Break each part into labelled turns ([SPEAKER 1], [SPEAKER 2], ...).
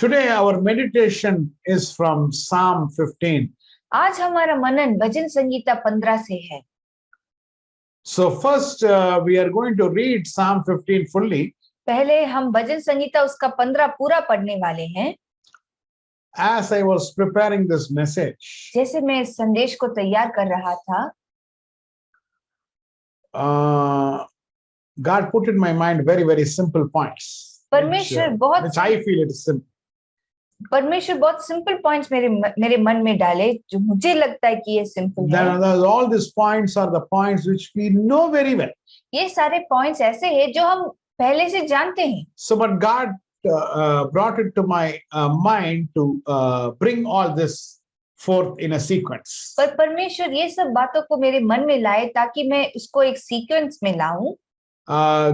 [SPEAKER 1] Today our meditation is from Psalm 15.
[SPEAKER 2] आज हमारा मनन भजन संगीता 15 से है।
[SPEAKER 1] So first we are going to read Psalm 15 fully.
[SPEAKER 2] पहले हम भजन संगीता उसका 15 पूरा पढ़ने वाले हैं।
[SPEAKER 1] As I was preparing this message,
[SPEAKER 2] जैसे मैं इस संदेश को तैयार कर रहा था,
[SPEAKER 1] God put in my mind very simple points,
[SPEAKER 2] परमेश्वर
[SPEAKER 1] which I feel it is simple.
[SPEAKER 2] परमेश्वर बहुत सिंपल पॉइंट्स मेरे मन में डाले, जो मुझे लगता है कि ये सिंपल है।
[SPEAKER 1] All these points are the points which we know very well.
[SPEAKER 2] ये सारे पॉइंट्स ऐसे हैं जो हम पहले से जानते हैं।
[SPEAKER 1] So but God brought it to my mind to bring all this forth in a sequence.
[SPEAKER 2] पर परमेश्वर ये सब बातों को मेरे मन में लाए ताकि मैं उसको एक सीक्वेंस में लाऊं।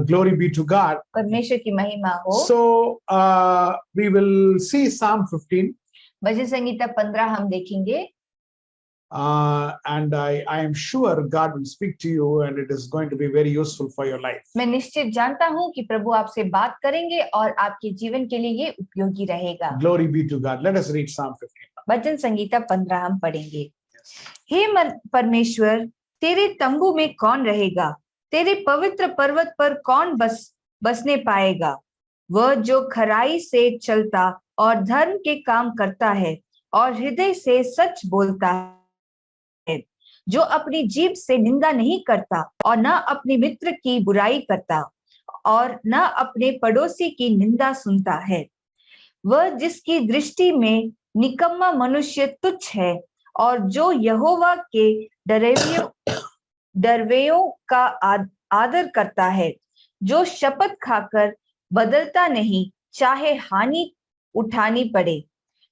[SPEAKER 1] Glory be to God.
[SPEAKER 2] परमेश्वर की महिमा हो।
[SPEAKER 1] So we will see Psalm 15.
[SPEAKER 2] भजन संगीता 15 हम देखेंगे।
[SPEAKER 1] And I am sure God will speak to you, and it is going to be very useful for your life.
[SPEAKER 2] मैं निश्चित जानता हूं कि प्रभु आपसे बात करेंगे और आपके जीवन के लिए ये उपयोगी रहेगा।
[SPEAKER 1] Glory be to God. Let us read Psalm 15.
[SPEAKER 2] भजन संगीता 15 हम पढ़ेंगे। हे परमेश्वर, तेरे तंबू में कौन रहेगा? तेरे पवित्र पर्वत पर कौन बसने पाएगा? वह जो खराई से चलता और धर्म के काम करता है और हृदय से सच बोलता है, जो अपनी जीभ से निंदा नहीं करता और न अपने मित्र की बुराई करता और न अपने पड़ोसी की निंदा सुनता है। वह जिसकी दृष्टि में निकम्मा मनुष्य तुच्छ है और जो यहोवा के डरवेयों का आदर करता है, जो शपथ खाकर बदलता नहीं, चाहे हानि उठानी पड़े,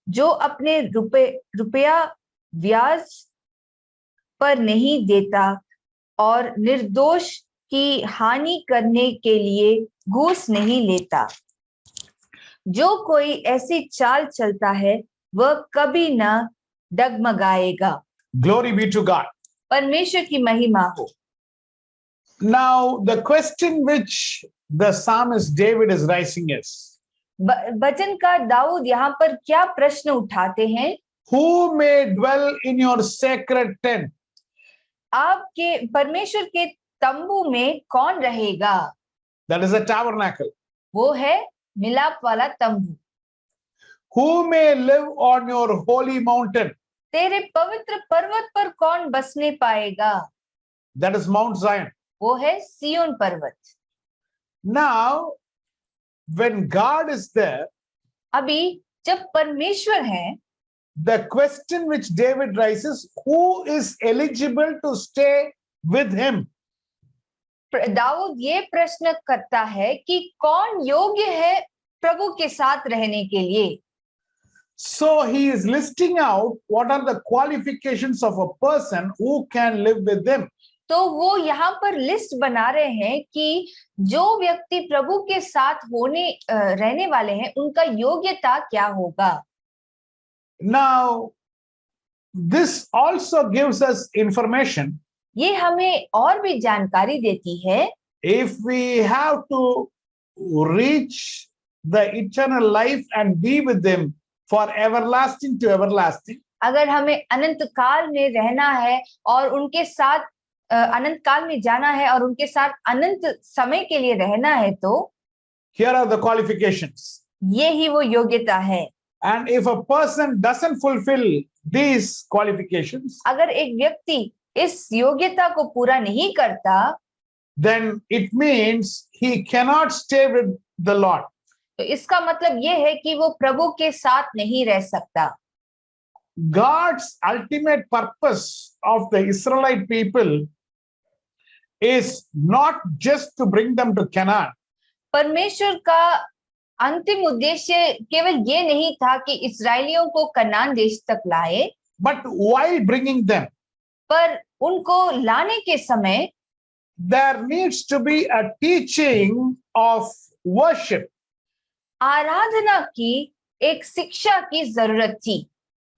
[SPEAKER 2] जो अपने रुपया ब्याज पर नहीं देता और निर्दोष की हानि करने के लिए घूस नहीं लेता। जो कोई ऐसी चाल चलता है वह कभी न डगमगाएगा।
[SPEAKER 1] Glory be to God.
[SPEAKER 2] परमेश्वर की महिमा हो।
[SPEAKER 1] Now the question which the psalmist David is raising is,
[SPEAKER 2] भजनकार Dawood यहाँ पर क्या प्रश्न उठाते हैं?
[SPEAKER 1] Who may dwell in your sacred tent?
[SPEAKER 2] आपके परमेश्वर के तंबू में कौन रहेगा?
[SPEAKER 1] That is a tabernacle.
[SPEAKER 2] वो है मिलाप वाला तंबू।
[SPEAKER 1] Who may live on your holy mountain?
[SPEAKER 2] तेरे पवित्र पर्वत पर कौन बसने पाएगा?
[SPEAKER 1] That is Mount Zion.
[SPEAKER 2] वो है सिय्योन पर्वत।
[SPEAKER 1] Now when God is there,
[SPEAKER 2] अभी जब परमेश्वर है,
[SPEAKER 1] the question which David raises, who is eligible to stay with him?
[SPEAKER 2] Dawood ये प्रश्न करता है कि कौन योग्य है प्रभु के साथ रहने के लिए।
[SPEAKER 1] So he is listing out what are the qualifications of a person who can live with them.
[SPEAKER 2] तो वो यहाँ पर लिस्ट बना रहे हैं कि जो व्यक्ति प्रभु के साथ रहने वाले हैं, उनका योग्यता क्या होगा।
[SPEAKER 1] Now this also gives us information.
[SPEAKER 2] ये हमें और भी जानकारी देती है।
[SPEAKER 1] If we have to reach the eternal life and be with them for everlasting to everlasting,
[SPEAKER 2] अगर हमें अनंत काल में रहना है और उनके साथ अनंत काल में जाना है और उनके साथ अनंत समय के लिए रहना है, तो
[SPEAKER 1] here are the qualifications.
[SPEAKER 2] ये ही वो योग्यता है।
[SPEAKER 1] And if a person doesn't fulfill these qualifications,
[SPEAKER 2] अगर एक व्यक्ति इस योग्यता को पूरा नहीं करता,
[SPEAKER 1] then it means he cannot stay with the Lord.
[SPEAKER 2] तो इसका मतलब ये है कि वो प्रभु के साथ नहीं रह सकता।
[SPEAKER 1] God's ultimate purpose of the Israelite people is not just to bring them to Canaan.
[SPEAKER 2] परमेश्वर का अंतिम उद्देश्य केवल ये नहीं था कि इस्राएलियों को कनान देश तक लाए,
[SPEAKER 1] but while bringing them,
[SPEAKER 2] पर उनको लाने के समय
[SPEAKER 1] there needs to be a teaching of worship.
[SPEAKER 2] आराधना की एक शिक्षा की जरूरत थी।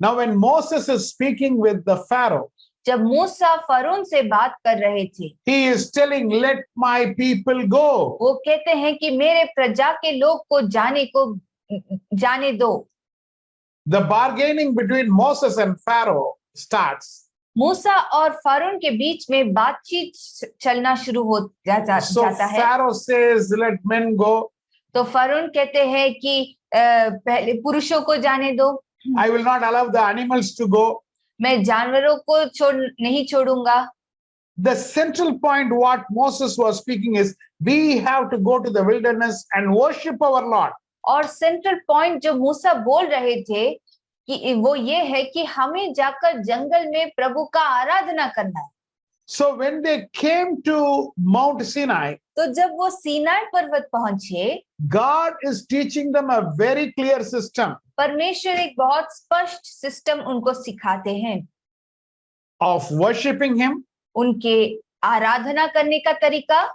[SPEAKER 1] Now when Moses is speaking with the Pharaoh,
[SPEAKER 2] जब मूसा फरोन से बात कर रहे थे,
[SPEAKER 1] he is telling, let my people go.
[SPEAKER 2] वो कहते हैं कि मेरे प्रजा के लोग को जाने को जाने दो।
[SPEAKER 1] The bargaining between Moses and Pharaoh starts.
[SPEAKER 2] मूसा और फारून के बीच में बातचीत चलना शुरू हो जाता
[SPEAKER 1] So
[SPEAKER 2] है।
[SPEAKER 1] Pharaoh says, "Let men go.
[SPEAKER 2] तो फारून कहते हैं कि पहले पुरुषों को जाने दो,
[SPEAKER 1] I will not allow the animals to go."
[SPEAKER 2] मैं जानवरों को नहीं छोड़ूंगा।
[SPEAKER 1] The central point what Moses was speaking is, we have to go to the wilderness and worship our Lord.
[SPEAKER 2] और सेंट्रल पॉइंट जो मूसा बोल रहे थे कि वो ये है कि हमें जाकर जंगल में प्रभु का आराधना करना है।
[SPEAKER 1] So when they came to Mount Sinai,
[SPEAKER 2] तो जब वो सीनाई पर्वत पहुंचे,
[SPEAKER 1] God is teaching them a very clear system
[SPEAKER 2] परमेश्वर एक बहुत स्पष्ट सिस्टम उनको सिखाते हैं
[SPEAKER 1] of worshiping Him,
[SPEAKER 2] उनके आराधना करने का तरीका,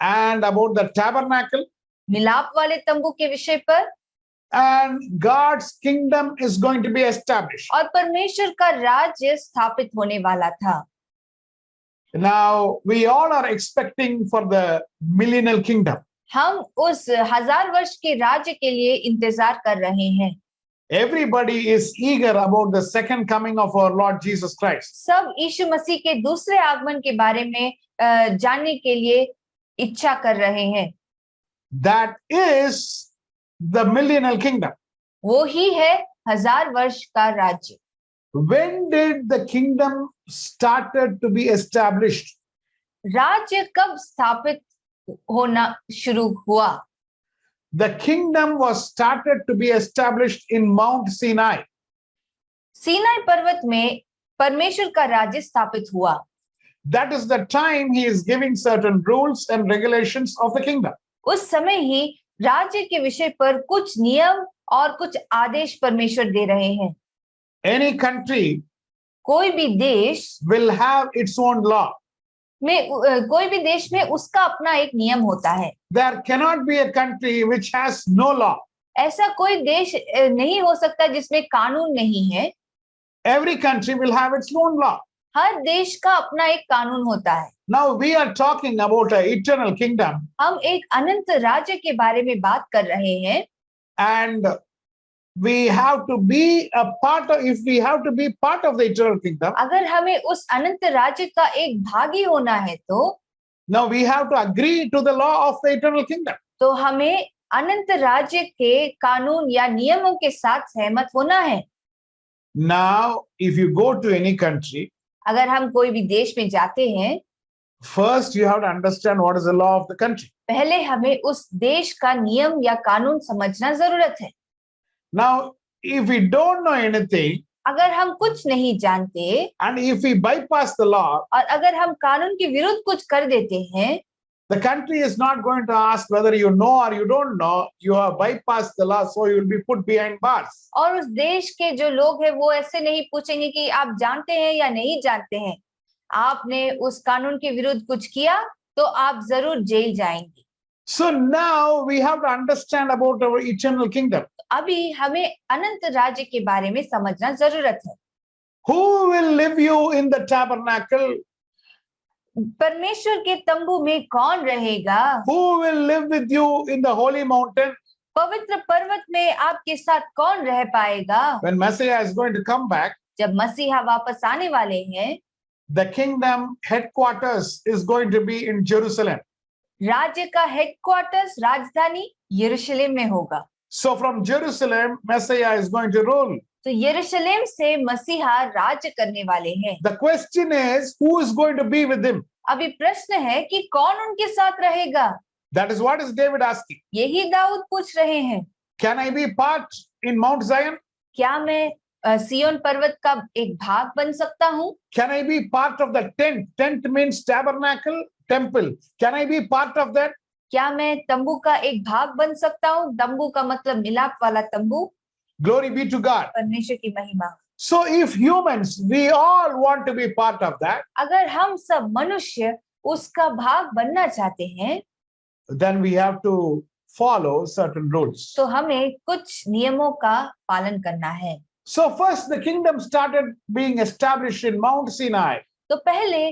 [SPEAKER 1] and about the tabernacle,
[SPEAKER 2] मिलाप वाले तंबू के विषय पर,
[SPEAKER 1] and God's kingdom is going to be established.
[SPEAKER 2] और परमेश्वर का राज्य स्थापित होने वाला था।
[SPEAKER 1] Now we all are expecting for the millennial kingdom.
[SPEAKER 2] हम उस 1000 वर्ष के राज्य के लिए इंतजार कर रहे हैं।
[SPEAKER 1] Everybody is eager about the second coming of our Lord Jesus Christ.
[SPEAKER 2] सब यीशु मसीह के दूसरे आगमन के बारे में जानने के लिए इच्छा कर रहे हैं।
[SPEAKER 1] That is the millennial kingdom.
[SPEAKER 2] वो ही है 1000 वर्ष का राज्य।
[SPEAKER 1] When did the kingdom started to be established?
[SPEAKER 2] राज्य कब स्थापित होना शुरू हुआ?
[SPEAKER 1] The kingdom was started to be established in Mount Sinai.
[SPEAKER 2] Sinai पर्वत में परमेश्वर का राज्य स्थापित हुआ।
[SPEAKER 1] That is the time he is giving certain rules and regulations of the kingdom.
[SPEAKER 2] उस समय ही राज्य के विषय पर कुछ नियम और कुछ आदेश परमेश्वर दे रहे हैं।
[SPEAKER 1] Any country
[SPEAKER 2] कोई भी देश
[SPEAKER 1] will have its own law.
[SPEAKER 2] में कोई भी देश में उसका अपना एक नियम होता है।
[SPEAKER 1] There cannot be a country which has no law.
[SPEAKER 2] ऐसा कोई देश नहीं हो सकता जिसमें कानून नहीं है।
[SPEAKER 1] Every country will have its own law.
[SPEAKER 2] हर देश का अपना एक कानून होता है।
[SPEAKER 1] Now we are talking about an eternal kingdom.
[SPEAKER 2] हम एक अनंत राज्य के बारे में बात कर रहे हैं।
[SPEAKER 1] And we have to be a part of, if we have to be part of the eternal kingdom,
[SPEAKER 2] अगर हमें उस अनंत राज्य का एक भागी होना है तो
[SPEAKER 1] now we have to agree to the law of the eternal kingdom.
[SPEAKER 2] तो हमें अनंत राज्य के कानून या नियमों के साथ सहमत होना है।
[SPEAKER 1] Now, if you go to any country,
[SPEAKER 2] अगर हम कोई भी देश में जाते हैं,
[SPEAKER 1] first you have to understand what is the law of the country.
[SPEAKER 2] पहले हमें उस देश का नियम या कानून समझना जरूरत है।
[SPEAKER 1] Now, if we don't know anything,
[SPEAKER 2] अगर हम कुछ नहीं जानते
[SPEAKER 1] and if we bypass the law,
[SPEAKER 2] और अगर हम कानून के विरुद्ध कुछ कर देते हैं,
[SPEAKER 1] the country is not going to ask whether you know or you don't know. You have bypassed the law, so you will be put behind bars.
[SPEAKER 2] और उस देश के जो लोग हैं वो ऐसे नहीं पूछेंगे कि आप जानते हैं या नहीं जानते हैं। आपने उस कानून के विरुद्ध कुछ किया तो आप जरूर जेल जाएंगे।
[SPEAKER 1] So now we have to understand about our eternal kingdom.
[SPEAKER 2] अभी हमें अनंत राज्य के बारे में समझना जरूरत है।
[SPEAKER 1] Who will live you in the tabernacle?
[SPEAKER 2] परमेश्वर के तंबू में कौन रहेगा?
[SPEAKER 1] Who will live with you in the holy mountain?
[SPEAKER 2] पवित्र पर्वत में आपके साथ कौन रह पाएगा?
[SPEAKER 1] When Messiah is going to come back,
[SPEAKER 2] जब मसीहा वापस आने वाले हैं,
[SPEAKER 1] the kingdom headquarters is going to be in Jerusalem.
[SPEAKER 2] राज्य का हेडक्वार्टर्स, राजधानी यरूशलेम में होगा।
[SPEAKER 1] So from Jerusalem, Messiah is going to rule.
[SPEAKER 2] तो यरूशलेम से मसीहा राज्य करने वाले हैं।
[SPEAKER 1] The question is, who is going to be with him?
[SPEAKER 2] अभी प्रश्न है कि कौन उनके साथ रहेगा?
[SPEAKER 1] That is what is David asking.
[SPEAKER 2] यही दाऊद पूछ रहे हैं।
[SPEAKER 1] Can I be part in Mount Zion?
[SPEAKER 2] क्या मैं सियोन पर्वत का एक भाग बन सकता हूँ?
[SPEAKER 1] Can I be part of the tent? Tent means tabernacle, temple. Can I be part of that?
[SPEAKER 2] क्या मैं तंबू का एक भाग बन सकता हूँ? तंबू का मतलब मिलाप वाला तंबू।
[SPEAKER 1] Glory be to God.
[SPEAKER 2] परमेश्वर की महिमा।
[SPEAKER 1] So if humans, we all want to be part of that,
[SPEAKER 2] अगर हम सब मनुष्य उसका भाग बनना चाहते हैं,
[SPEAKER 1] then we have to follow certain rules.
[SPEAKER 2] तो हमें कुछ नियमों का पालन करना है।
[SPEAKER 1] So first the kingdom started being established in Mount Sinai.
[SPEAKER 2] तो पहले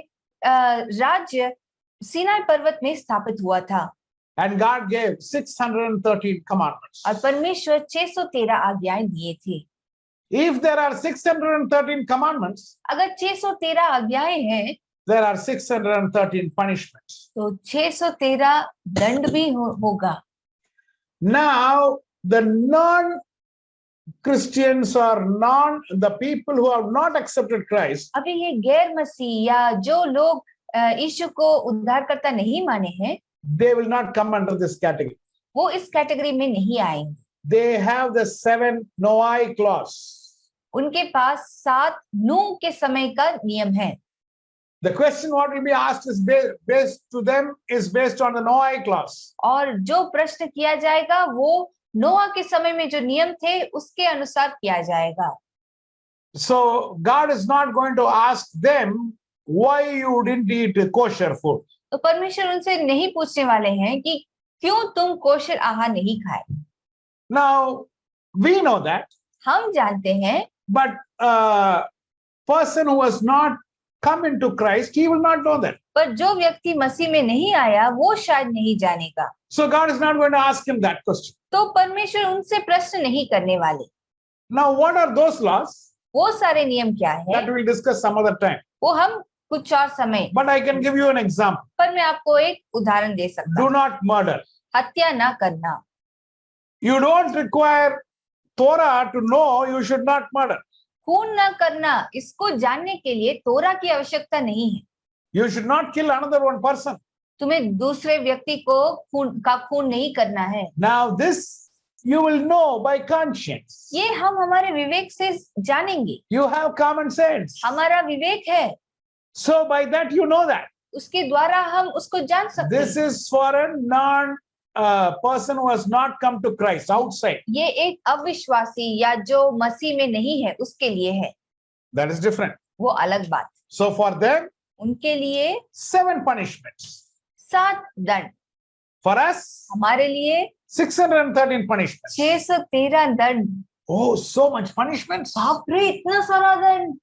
[SPEAKER 2] राज्य सीनाई पर्वत में स्थापित हुआ था।
[SPEAKER 1] And God gave 613 commandments.
[SPEAKER 2] और परमेश्वर 613 आज्ञाएं दिए थे।
[SPEAKER 1] If there are 613 commandments,
[SPEAKER 2] अगर 613 आज्ञाएं हैं
[SPEAKER 1] there are 613 punishments.
[SPEAKER 2] तो 613 दंड भी होगा।
[SPEAKER 1] Now, the non-Christians or the people who have not accepted Christ,
[SPEAKER 2] अभी ये गैर मसीह या जो लोग यीशु को उद्धारकर्ता नहीं माने हैं,
[SPEAKER 1] they will not come under this category.
[SPEAKER 2] वो इस कैटेगरी में नहीं आएंगे।
[SPEAKER 1] They have the 7 Noahic laws.
[SPEAKER 2] उनके पास 7 नूह के समय का नियम है।
[SPEAKER 1] The question what will be asked is based to them is based on the Noahic laws.
[SPEAKER 2] और जो प्रश्न किया जाएगा वो नोआ के समय में जो नियम थे उसके अनुसार किया जाएगा।
[SPEAKER 1] So God is not going to ask them why you didn't eat kosher food.
[SPEAKER 2] तो परमेश्वर उनसे नहीं पूछने वाले हैं कि क्यों तुम कोशर आहार नहीं खाए।
[SPEAKER 1] Now we know that,
[SPEAKER 2] हम जानते हैं,
[SPEAKER 1] but a person who has not come into Christ, he will not know that.
[SPEAKER 2] पर जो व्यक्ति मसीह में नहीं आया वो शायद नहीं जानेगा।
[SPEAKER 1] So God is not going to ask him that question.
[SPEAKER 2] तो परमेश्वर उनसे प्रश्न नहीं करने वाले।
[SPEAKER 1] Now what are those laws?
[SPEAKER 2] वो सारे नियम क्या है
[SPEAKER 1] That we will discuss some other time.
[SPEAKER 2] वो हम कुछ और समय,
[SPEAKER 1] But I can give you an example.
[SPEAKER 2] पर मैं आपको एक उदाहरण दे सकता
[SPEAKER 1] Do
[SPEAKER 2] हूँ।
[SPEAKER 1] not murder.
[SPEAKER 2] हत्या ना करना।
[SPEAKER 1] You don't require Torah to know you should not murder.
[SPEAKER 2] खून ना करना, इसको जानने के लिए तोरा की आवश्यकता नहीं है।
[SPEAKER 1] You should not kill another one person.
[SPEAKER 2] तुम्हें दूसरे व्यक्ति को खून नहीं करना है।
[SPEAKER 1] Now this you will know by conscience.
[SPEAKER 2] ये हम हमारे विवेक से जानेंगे।
[SPEAKER 1] You have common sense.
[SPEAKER 2] हमारा विवेक है,
[SPEAKER 1] So by that you know that.
[SPEAKER 2] उसके द्वारा हम उसको जान सकते
[SPEAKER 1] This
[SPEAKER 2] हैं।
[SPEAKER 1] is for a person who has not come to Christ outside.
[SPEAKER 2] ये एक अविश्वासी या जो मसीह में नहीं है उसके लिए है।
[SPEAKER 1] That is different.
[SPEAKER 2] वो अलग बात।
[SPEAKER 1] So for them,
[SPEAKER 2] उनके लिए
[SPEAKER 1] 7 punishments.
[SPEAKER 2] 7 दंड,
[SPEAKER 1] For us,
[SPEAKER 2] हमारे लिए
[SPEAKER 1] 613 punishments.
[SPEAKER 2] 613 दंड।
[SPEAKER 1] Oh, so much punishments.
[SPEAKER 2] बाप रे, इतना सारा दंड।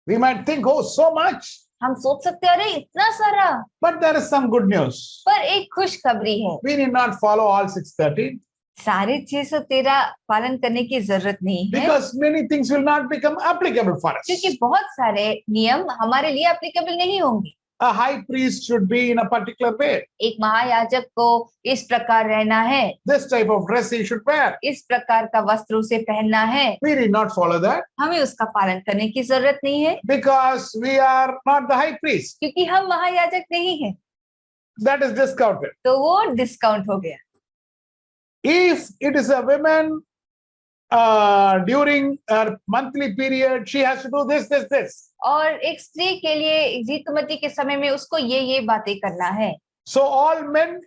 [SPEAKER 1] We might think, oh, so much.
[SPEAKER 2] हम सोच सकते हैं अरे इतना सारा,
[SPEAKER 1] But there is some good news.
[SPEAKER 2] पर एक खुशखबरी है।
[SPEAKER 1] We need not follow all 613
[SPEAKER 2] सारे 613 पालन करने की जरूरत नहीं है,
[SPEAKER 1] because many things will not become applicable for us.
[SPEAKER 2] क्योंकि बहुत सारे नियम हमारे लिए एप्लीकेबल नहीं होंगे।
[SPEAKER 1] A high priest should be in a particular way.
[SPEAKER 2] एक महायाजक को इस प्रकार रहना है,
[SPEAKER 1] This type of dress he should wear.
[SPEAKER 2] इस प्रकार का वस्त्र उसे पहनना है।
[SPEAKER 1] We need not follow that
[SPEAKER 2] हमें उसका पालन करने की जरूरत नहीं है,
[SPEAKER 1] because we are not the high priest.
[SPEAKER 2] क्योंकि हम महायाजक नहीं हैं।
[SPEAKER 1] That is discounted.
[SPEAKER 2] तो वो डिस्काउंट हो गया।
[SPEAKER 1] If it is a woman during her monthly period, she has to do this.
[SPEAKER 2] और एक स्त्री के लिए ऋतुमती के समय में उसको ये बातें करना है।
[SPEAKER 1] So all men,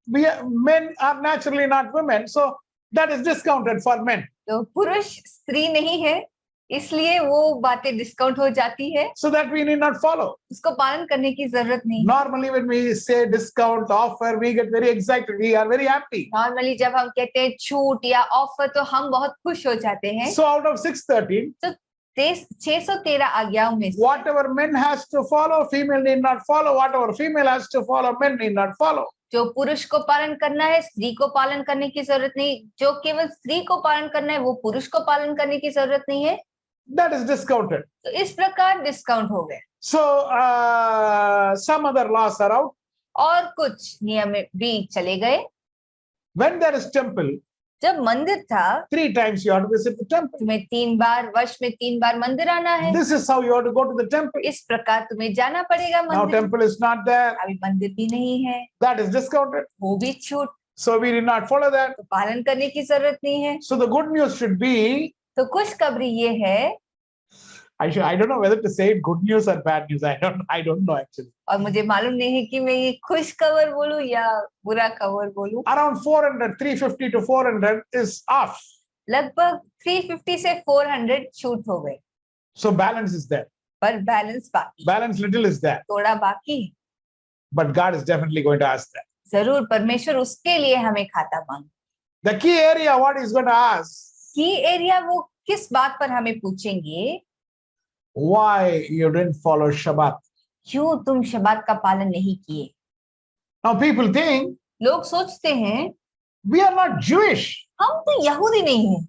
[SPEAKER 1] men are naturally not women. So that is discounted for men.
[SPEAKER 2] तो पुरुष स्त्री नहीं है, इसलिए वो बातें डिस्काउंट हो जाती है।
[SPEAKER 1] So that we need not follow.
[SPEAKER 2] उसको पालन करने की जरूरत नहीं।
[SPEAKER 1] Normally when we say discount, offer, we get very excited. We are very happy.
[SPEAKER 2] Normally जब हम कहते हैं छूट या ऑफर तो हम बहुत खुश हो जाते हैं।
[SPEAKER 1] So out of 613,
[SPEAKER 2] तो 613 आज्ञाओं में से
[SPEAKER 1] whatever men has to follow, female need not follow. Whatever female has to follow, men need not follow.
[SPEAKER 2] जो पुरुष को पालन करना है स्त्री को पालन करने की जरूरत नहीं, जो केवल स्त्री को पालन करना है वो पुरुष को पालन करने की जरूरत नहीं है।
[SPEAKER 1] That is discounted.
[SPEAKER 2] तो इस प्रकार डिस्काउंट हो गए।
[SPEAKER 1] So some other laws are out.
[SPEAKER 2] और कुछ नियम भी चले गए।
[SPEAKER 1] When there is temple,
[SPEAKER 2] जब मंदिर था
[SPEAKER 1] 3 times you have to visit the temple.
[SPEAKER 2] तुम्हें 3 बार, वर्ष में 3 बार मंदिर आना है।
[SPEAKER 1] This is how you have to go to the temple.
[SPEAKER 2] इस प्रकार तुम्हें जाना पड़ेगा
[SPEAKER 1] Now
[SPEAKER 2] मंदिर।
[SPEAKER 1] temple is not there.
[SPEAKER 2] अभी मंदिर भी नहीं है,
[SPEAKER 1] That is discounted.
[SPEAKER 2] वो भी छूट,
[SPEAKER 1] So we did not follow that.
[SPEAKER 2] तो पालन करने की जरूरत नहीं है।
[SPEAKER 1] So the good news should be,
[SPEAKER 2] तो खुशखबरी ये है,
[SPEAKER 1] I don't know whether to say it good news or bad news. I don't know actually.
[SPEAKER 2] और मुझे मालूम नहीं है कि मैं ये खुश खबर बोलूं या बुरा खबर बोलूं।
[SPEAKER 1] Around 350 to 400 is off.
[SPEAKER 2] लगभग 350 से 400 छूट हो गए,
[SPEAKER 1] So balance is there.
[SPEAKER 2] पर बैलेंस बाकी,
[SPEAKER 1] Balance little is there.
[SPEAKER 2] थोड़ा बाकी है।
[SPEAKER 1] But God is definitely going to ask that.
[SPEAKER 2] जरूर परमेश्वर उसके लिए हमें खाता मांग।
[SPEAKER 1] The key area what he's going to ask,
[SPEAKER 2] की एरिया वो किस बात पर हमें पूछेंगे,
[SPEAKER 1] why you didn't follow Shabbat.
[SPEAKER 2] क्यों तुम शबात का पालन नहीं किए।
[SPEAKER 1] Now people think
[SPEAKER 2] लोग सोचते हैं
[SPEAKER 1] we are not Jewish.
[SPEAKER 2] हम तो यहूदी नहीं हैं।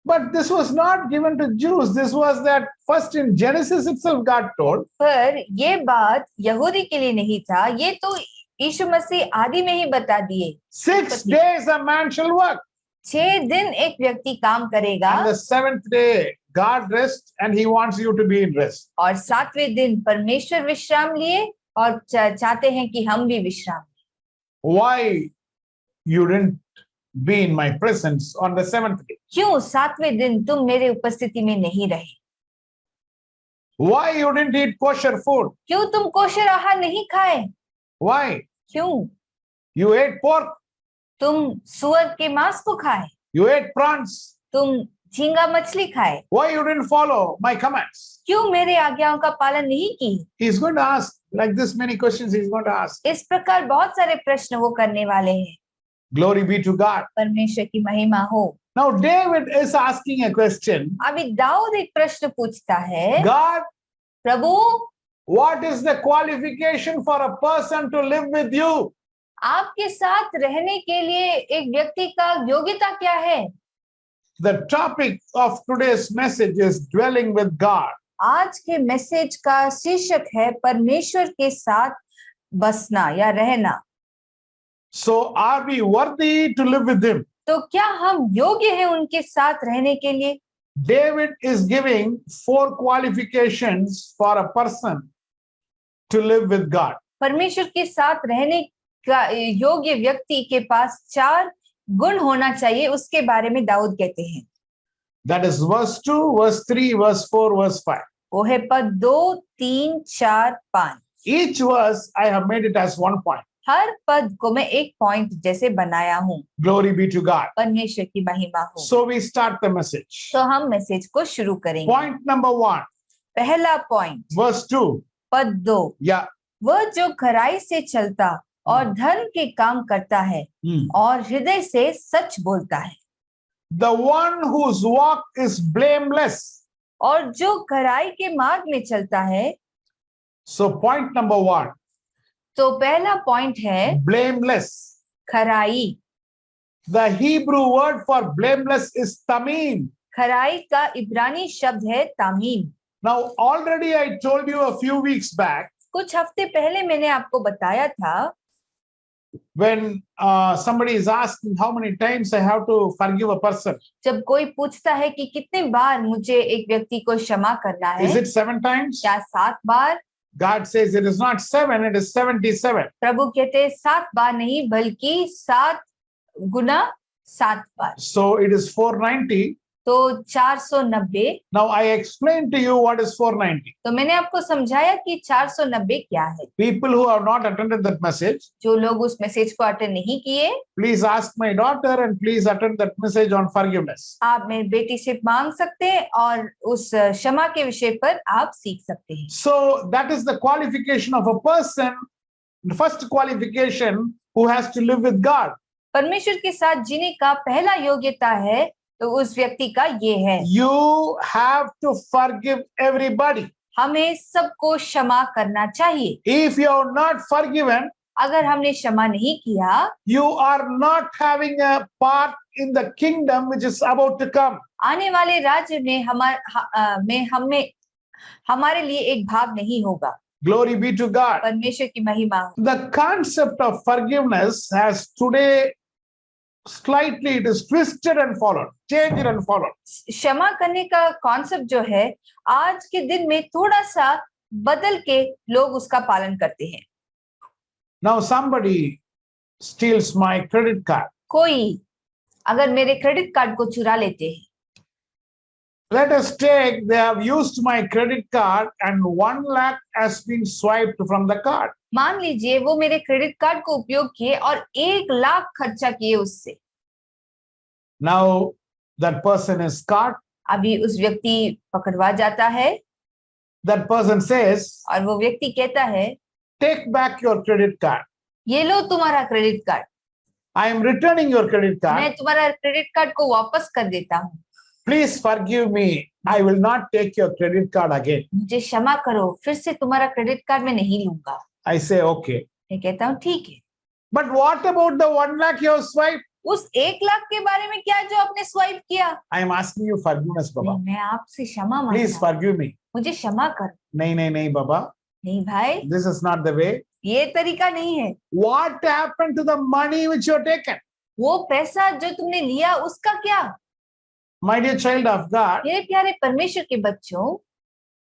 [SPEAKER 1] But this was not given to Jews. This was that first in Genesis itself God told.
[SPEAKER 2] पर ये बात यहूदी के लिए नहीं था, ये तो यीशु मसीह आदि में ही बता दिए।
[SPEAKER 1] 6 days a man shall work.
[SPEAKER 2] 6 दिन एक व्यक्ति काम करेगा
[SPEAKER 1] And the 7th day God rests and he wants you to be in rest.
[SPEAKER 2] और 7वें दिन परमेश्वर विश्राम लिए और चाहते हैं कि हम भी विश्राम।
[SPEAKER 1] Why you didn't be in my presence on the 7th day?
[SPEAKER 2] क्यों 7वें दिन तुम मेरे उपस्थिति में नहीं रहे?
[SPEAKER 1] Why you didn't eat kosher food?
[SPEAKER 2] क्यों तुम कोशर आहार नहीं खाए?
[SPEAKER 1] Why?
[SPEAKER 2] क्यों
[SPEAKER 1] You ate pork.
[SPEAKER 2] तुम सुअर के मांस को खाए?
[SPEAKER 1] You ate prawns.
[SPEAKER 2] तुम झींगा मछली खाए?
[SPEAKER 1] Why you didn't follow my commands?
[SPEAKER 2] क्यों मेरे आज्ञाओं का पालन नहीं की?
[SPEAKER 1] He's going to ask like this many questions he's going to ask.
[SPEAKER 2] इस प्रकार बहुत सारे प्रश्न वो करने वाले हैं।
[SPEAKER 1] Glory be to God.
[SPEAKER 2] परमेश्वर की महिमा हो।
[SPEAKER 1] Now David is asking a question.
[SPEAKER 2] अभी दाऊद एक प्रश्न पूछता है,
[SPEAKER 1] God,
[SPEAKER 2] Prabhu
[SPEAKER 1] what is the qualification for a person to live with you?
[SPEAKER 2] आपके साथ रहने के लिए एक व्यक्ति का योग्यता क्या है?
[SPEAKER 1] The topic of today's message is dwelling with God.
[SPEAKER 2] आज के मैसेज का शीर्षक है परमेश्वर के साथ बसना या रहना।
[SPEAKER 1] So are we worthy to live with him?
[SPEAKER 2] तो क्या हम योग्य हैं उनके साथ रहने के लिए?
[SPEAKER 1] David is giving 4 qualifications for a person to live with God.
[SPEAKER 2] परमेश्वर के साथ रहने का योग्य व्यक्ति के पास 4 गुण होना चाहिए, उसके बारे में दाऊद कहते हैं।
[SPEAKER 1] That is verse 2, verse 3, verse 4, verse 5.
[SPEAKER 2] वो है पद 2, 3, 4, 5।
[SPEAKER 1] Each verse I have made it as 1 point.
[SPEAKER 2] हर पद को मैं एक पॉइंट जैसे बनाया हूँ।
[SPEAKER 1] Glory be to God.
[SPEAKER 2] परमेश्वर की महिमा हो।
[SPEAKER 1] So we start the message.
[SPEAKER 2] तो हम मैसेज को शुरू करेंगे।
[SPEAKER 1] Point number 1,
[SPEAKER 2] पहला पॉइंट,
[SPEAKER 1] verse 2.
[SPEAKER 2] पद 2।
[SPEAKER 1] Yeah.
[SPEAKER 2] वह जो खराई से चलता और धर्म के काम करता है और हृदय से सच बोलता है।
[SPEAKER 1] The one whose walk is blameless.
[SPEAKER 2] और जो खराई के मार्ग में चलता है।
[SPEAKER 1] So point number 1.
[SPEAKER 2] तो पहला पॉइंट है
[SPEAKER 1] blameless.
[SPEAKER 2] खराई।
[SPEAKER 1] The Hebrew word for blameless is tamim.
[SPEAKER 2] खराई का इब्रानी शब्द है तामीम।
[SPEAKER 1] Now already I told you a few weeks back.
[SPEAKER 2] कुछ हफ्ते पहले मैंने आपको बताया था,
[SPEAKER 1] when somebody is asking how many times I have to forgive a person.
[SPEAKER 2] जब कोई पूछता है कि कितने बार मुझे एक व्यक्ति को क्षमा करना है,
[SPEAKER 1] Is it 7 times?
[SPEAKER 2] क्या 7 बार?
[SPEAKER 1] God says it is not 7, it is 77.
[SPEAKER 2] प्रभु कहते हैं 7 बार नहीं बल्कि 7 गुना 7 बार।
[SPEAKER 1] So it is 490.
[SPEAKER 2] तो 490।
[SPEAKER 1] Now I explained to you what is 490.
[SPEAKER 2] तो मैंने आपको समझाया कि 490 क्या है।
[SPEAKER 1] People who have not attended that message,
[SPEAKER 2] जो लोग उस मैसेज को अटेंड नहीं किए,
[SPEAKER 1] please ask my daughter and please attend that message on forgiveness.
[SPEAKER 2] आप मेरी बेटी से मांग सकते हैं और उस क्षमा के विषय पर आप सीख सकते हैं।
[SPEAKER 1] So that is the qualification of a person, the first qualification who has to live with God.
[SPEAKER 2] परमेश्वर के साथ जीने का पहला योग्यता है तो उस व्यक्ति का ये है,
[SPEAKER 1] You have to forgive everybody.
[SPEAKER 2] हमें सबको क्षमा करना चाहिए।
[SPEAKER 1] If you are not forgiven,
[SPEAKER 2] अगर हमने क्षमा नहीं किया,
[SPEAKER 1] you are not having a part in the kingdom which is about to come.
[SPEAKER 2] आने वाले राज्य में हमारे लिए एक भाग नहीं होगा।
[SPEAKER 1] Glory be to God.
[SPEAKER 2] परमेश्वर की महिमा हो।
[SPEAKER 1] The concept of forgiveness has today slightly it is twisted and followed, changed and followed.
[SPEAKER 2] क्षमा करने का कॉन्सेप्ट जो है आज के दिन में थोड़ा सा बदल के लोग उसका पालन करते हैं।
[SPEAKER 1] Now somebody steals my credit card.
[SPEAKER 2] कोई अगर मेरे क्रेडिट कार्ड को चुरा लेते हैं,
[SPEAKER 1] Let us take they have used my credit card and 1 lakh has been swiped from the card.
[SPEAKER 2] मान लीजिए वो मेरे क्रेडिट कार्ड को उपयोग किए और 1 लाख खर्चा किए उससे।
[SPEAKER 1] Now that person is caught.
[SPEAKER 2] अभी उस व्यक्ति पकड़वा जाता है।
[SPEAKER 1] That person says,
[SPEAKER 2] और वो व्यक्ति कहता है,
[SPEAKER 1] take back your credit card.
[SPEAKER 2] ये लो तुम्हारा credit card.
[SPEAKER 1] I am returning your credit card.
[SPEAKER 2] मैं तुम्हारा क्रेडिट कार्ड को वापस कर देता हूँ।
[SPEAKER 1] Please forgive me. I will not take your credit card again.
[SPEAKER 2] मुझे क्षमा करो, फिर से तुम्हारा क्रेडिट कार्ड मैं नहीं लूंगा।
[SPEAKER 1] I say okay.
[SPEAKER 2] मैं कहता हूँ ठीक है।
[SPEAKER 1] But what about the 1 lakh you have swiped?
[SPEAKER 2] उस 1 लाख के बारे में क्या जो आपने स्वाइप किया?
[SPEAKER 1] I am asking you forgiveness, Baba.
[SPEAKER 2] नहीं, मैं आपसे क्षमा
[SPEAKER 1] Please
[SPEAKER 2] मांगता हूं,
[SPEAKER 1] forgive me.
[SPEAKER 2] मुझे क्षमा कर।
[SPEAKER 1] नहीं, Baba.
[SPEAKER 2] नहीं भाई,
[SPEAKER 1] This is not the way.
[SPEAKER 2] ये तरीका नहीं है।
[SPEAKER 1] What happened to the money which you have taken?
[SPEAKER 2] वो पैसा जो तुमने लिया उसका क्या?
[SPEAKER 1] My dear child of God,
[SPEAKER 2] मेरे प्यारे परमेश्वर के बच्चों,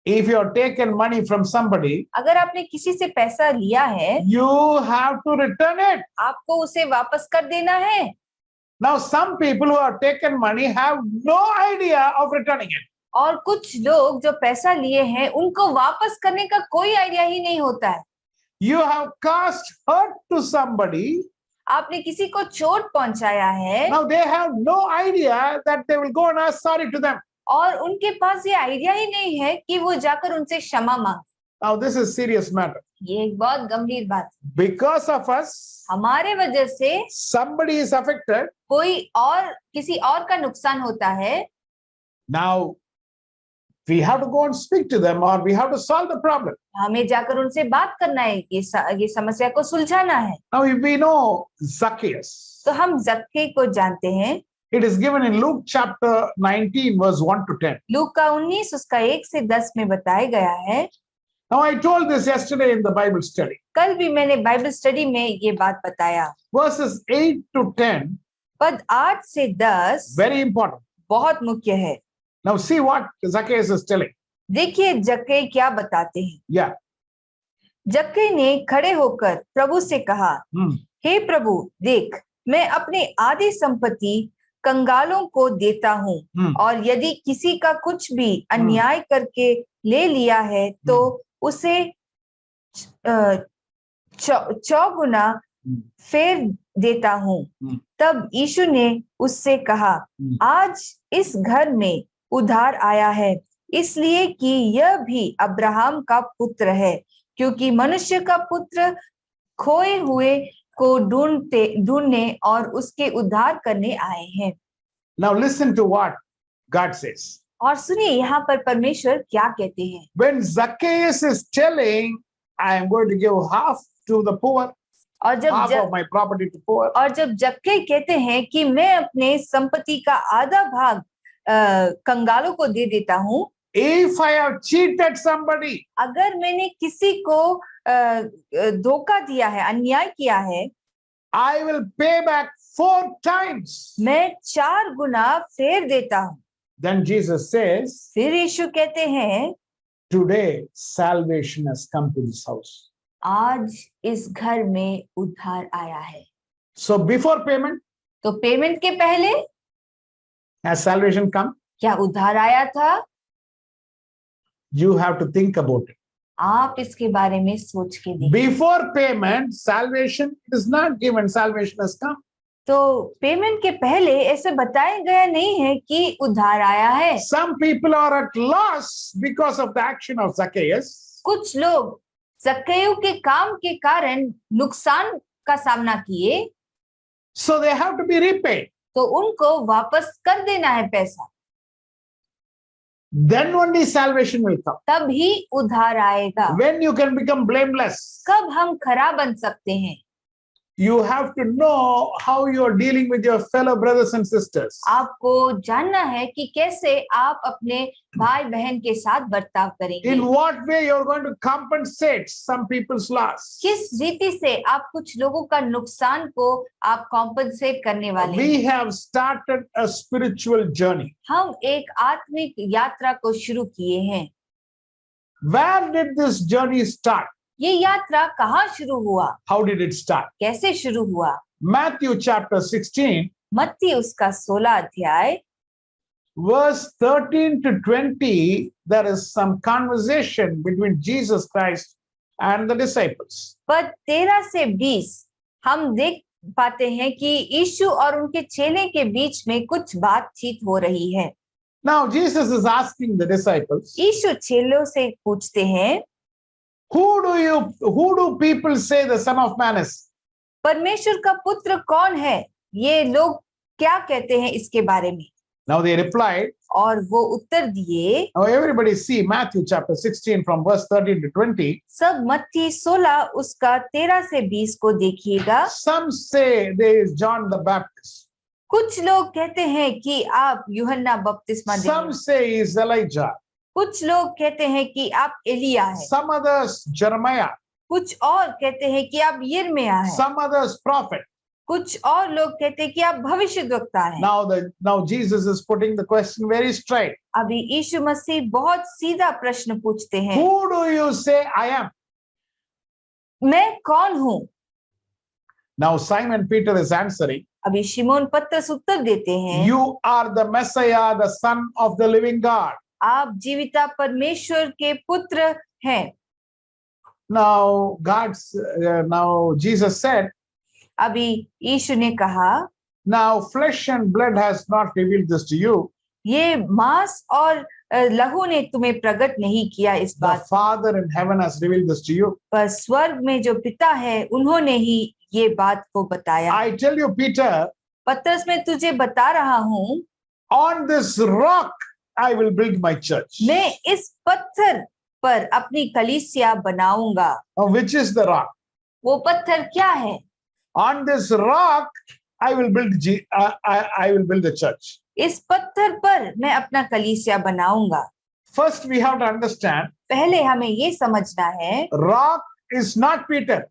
[SPEAKER 1] if you have taken money from somebody,
[SPEAKER 2] अगर आपने किसी से पैसा लिया है,
[SPEAKER 1] you have to return it.
[SPEAKER 2] आपको उसे वापस कर देना है।
[SPEAKER 1] Now, some people who have taken money have no idea of returning it.
[SPEAKER 2] और कुछ लोग जो पैसा लिए हैं उनको वापस करने का कोई आइडिया ही नहीं होता है।
[SPEAKER 1] You have caused hurt to somebody.
[SPEAKER 2] आपने किसी को चोट पहुंचाया है।
[SPEAKER 1] Now they have no idea that they will go and ask sorry to them.
[SPEAKER 2] और उनके पास ये आइडिया ही नहीं है कि वो जाकर उनसे क्षमा मांगे।
[SPEAKER 1] Now this is serious matter.
[SPEAKER 2] ये एक बहुत गंभीर बात है।
[SPEAKER 1] Because of us,
[SPEAKER 2] हमारे वजह से
[SPEAKER 1] somebody is affected.
[SPEAKER 2] कोई और किसी और का नुकसान होता है।
[SPEAKER 1] Now we have to go and speak to them, or we have to solve the problem.
[SPEAKER 2] हमें जाकर उनसे बात करना है, ये समस्या को सुलझाना है।
[SPEAKER 1] Now if we know Zacchaeus,
[SPEAKER 2] तो हम जक्के को जानते हैं।
[SPEAKER 1] it is given in Luke chapter 19 verse 1 to 10.
[SPEAKER 2] Look का 19 उसका 1 से 10 में बताया गया है।
[SPEAKER 1] Now I told this yesterday in the Bible study.
[SPEAKER 2] कल भी मैंने बाइबल स्टडी में ये बात बताया।
[SPEAKER 1] Verses 8 to 10,
[SPEAKER 2] पद 8 से 10
[SPEAKER 1] very important.
[SPEAKER 2] बहुत मुख्य है।
[SPEAKER 1] Now see what Zacchaeus is telling.
[SPEAKER 2] देखिए जक्के क्या बताते हैं।
[SPEAKER 1] Yeah.
[SPEAKER 2] जक्के ने खड़े होकर प्रभु से कहा, हे प्रभु, देख, मैं अपनी आधी संपत्ति कंगालों को देता हूँ, और यदि किसी का कुछ भी अन्याय करके ले लिया है तो उसे चौगुना फेर देता हूँ। तब यीशु ने उससे कहा, आज इस घर में उद्धार आया है, इसलिए कि यह भी अब्राहम का पुत्र है, क्योंकि मनुष्य का पुत्र खोए हुए को ढूंढने और उसके उद्धार करने आए हैं।
[SPEAKER 1] Now listen to what God says.
[SPEAKER 2] और सुनिए यहाँ पर परमेश्वर क्या कहते हैं।
[SPEAKER 1] When Zacchaeus is telling, I am going to give half to the poor,
[SPEAKER 2] और
[SPEAKER 1] half of my property to poor.
[SPEAKER 2] और जब जक्के कहते हैं कि मैं अपने संपत्ति का आधा भाग कंगालों को दे देता हूँ,
[SPEAKER 1] if I have cheated somebody,
[SPEAKER 2] अगर मैंने किसी को धोखा दिया है, अन्याय किया है,
[SPEAKER 1] I will pay back 4 times.
[SPEAKER 2] मैं 4 गुना फेर देता हूँ।
[SPEAKER 1] Then Jesus says,
[SPEAKER 2] फिर यीशु कहते हैं,
[SPEAKER 1] today salvation has come to this house.
[SPEAKER 2] आज इस घर में उद्धार आया है।
[SPEAKER 1] So before payment,
[SPEAKER 2] तो पेमेंट के पहले
[SPEAKER 1] has salvation come?
[SPEAKER 2] क्या उद्धार आया था?
[SPEAKER 1] You have to think about it.
[SPEAKER 2] आप इसके बारे में सोच के देखिए।
[SPEAKER 1] Before payment, salvation is not given, salvation has come.
[SPEAKER 2] तो पेमेंट के पहले ऐसे बताया गया नहीं है कि उद्धार आया है।
[SPEAKER 1] Some people are at loss because of the action of Zacchaeus.
[SPEAKER 2] कुछ लोग जक्केयू के काम के कारण नुकसान का सामना किए,
[SPEAKER 1] So they have to be repaid.
[SPEAKER 2] तो उनको वापस कर देना है पैसा।
[SPEAKER 1] Then only salvation will come.
[SPEAKER 2] तब ही उद्धार आएगा।
[SPEAKER 1] When you can become blameless,
[SPEAKER 2] कब हम खरा बन सकते हैं?
[SPEAKER 1] you have to know how you are dealing with your fellow brothers and sisters.
[SPEAKER 2] आपको जानना है कि कैसे आप अपने भाई बहन के साथ बर्ताव करेंगे।
[SPEAKER 1] In what way you are going to compensate some people's loss.
[SPEAKER 2] किस रीति से आप कुछ लोगों का नुकसान को आप कॉम्पनसेट करने वाले हैं।
[SPEAKER 1] We have started a spiritual journey.
[SPEAKER 2] हम एक आत्मिक यात्रा को शुरू किए हैं।
[SPEAKER 1] Where did this journey start?
[SPEAKER 2] ये यात्रा कहाँ शुरू हुआ?
[SPEAKER 1] How did it start?
[SPEAKER 2] कैसे शुरू हुआ?
[SPEAKER 1] Matthew chapter 16,
[SPEAKER 2] मत्ती उसका 16 अध्याय
[SPEAKER 1] verse 13 to 20, there is some conversation between Jesus Christ and the disciples.
[SPEAKER 2] पद 13 से 20 हम देख पाते हैं कि यीशु और उनके चेले के बीच में कुछ बातचीत हो रही है।
[SPEAKER 1] Now Jesus is asking the disciples,
[SPEAKER 2] यीशु चेलों से पूछते हैं,
[SPEAKER 1] who do people say the Son of Man is?
[SPEAKER 2] परमेश्वर का पुत्र कौन है? ये लोग क्या कहते हैं इसके बारे में?
[SPEAKER 1] Now they replied,
[SPEAKER 2] और वो उत्तर दिए,
[SPEAKER 1] now everybody see Matthew chapter 16 from verse 13 to 20.
[SPEAKER 2] सब मत्ती 16 उसका 13 से 20 को देखिएगा।
[SPEAKER 1] Some say there is John the Baptist.
[SPEAKER 2] कुछ लोग कहते हैं कि आप यूहन्ना बपतिस्मा देने
[SPEAKER 1] Some
[SPEAKER 2] वाले,
[SPEAKER 1] say he is Elijah.
[SPEAKER 2] कुछ लोग कहते हैं कि आप एलिया है,
[SPEAKER 1] Some others Jeremiah.
[SPEAKER 2] कुछ और कहते हैं कि आप यिर्मयाह है,
[SPEAKER 1] Some others prophet.
[SPEAKER 2] कुछ और लोग कहते हैं कि आप भविष्यद्वक्ता हैं।
[SPEAKER 1] Now Jesus is putting the question very straight.
[SPEAKER 2] अभी यीशु मसीह बहुत सीधा प्रश्न पूछते हैं,
[SPEAKER 1] Who do you say I am?
[SPEAKER 2] मैं कौन हूँ?
[SPEAKER 1] Now Simon Peter is answering,
[SPEAKER 2] अभी शिमोन पतरस उत्तर देते हैं,
[SPEAKER 1] you are the Messiah, the Son of the living God.
[SPEAKER 2] आप जीविता परमेश्वर के पुत्र हैं।
[SPEAKER 1] Now Jesus said,
[SPEAKER 2] अभी यीशु ने कहा,
[SPEAKER 1] now flesh and blood has not revealed this to you.
[SPEAKER 2] ये मांस और लहू ने तुम्हें प्रकट नहीं किया इस
[SPEAKER 1] The
[SPEAKER 2] बात,
[SPEAKER 1] Father in heaven has revealed this to you.
[SPEAKER 2] पर स्वर्ग में जो पिता है उन्होंने ही ये बात को बताया।
[SPEAKER 1] I tell you, Peter,
[SPEAKER 2] पतरस मैं तुझे बता रहा हूँ,
[SPEAKER 1] on this rock I will build my church.
[SPEAKER 2] मैं इस पत्थर पर अपनी कलीसिया बनाऊंगा।
[SPEAKER 1] Now, which is the rock?
[SPEAKER 2] वो पत्थर क्या है?
[SPEAKER 1] On this rock I will build I will build the church.
[SPEAKER 2] इस पत्थर पर मैं अपना कलीसिया बनाऊंगा।
[SPEAKER 1] First we have to understand,
[SPEAKER 2] पहले हमें ये समझना है,
[SPEAKER 1] rock is not Peter.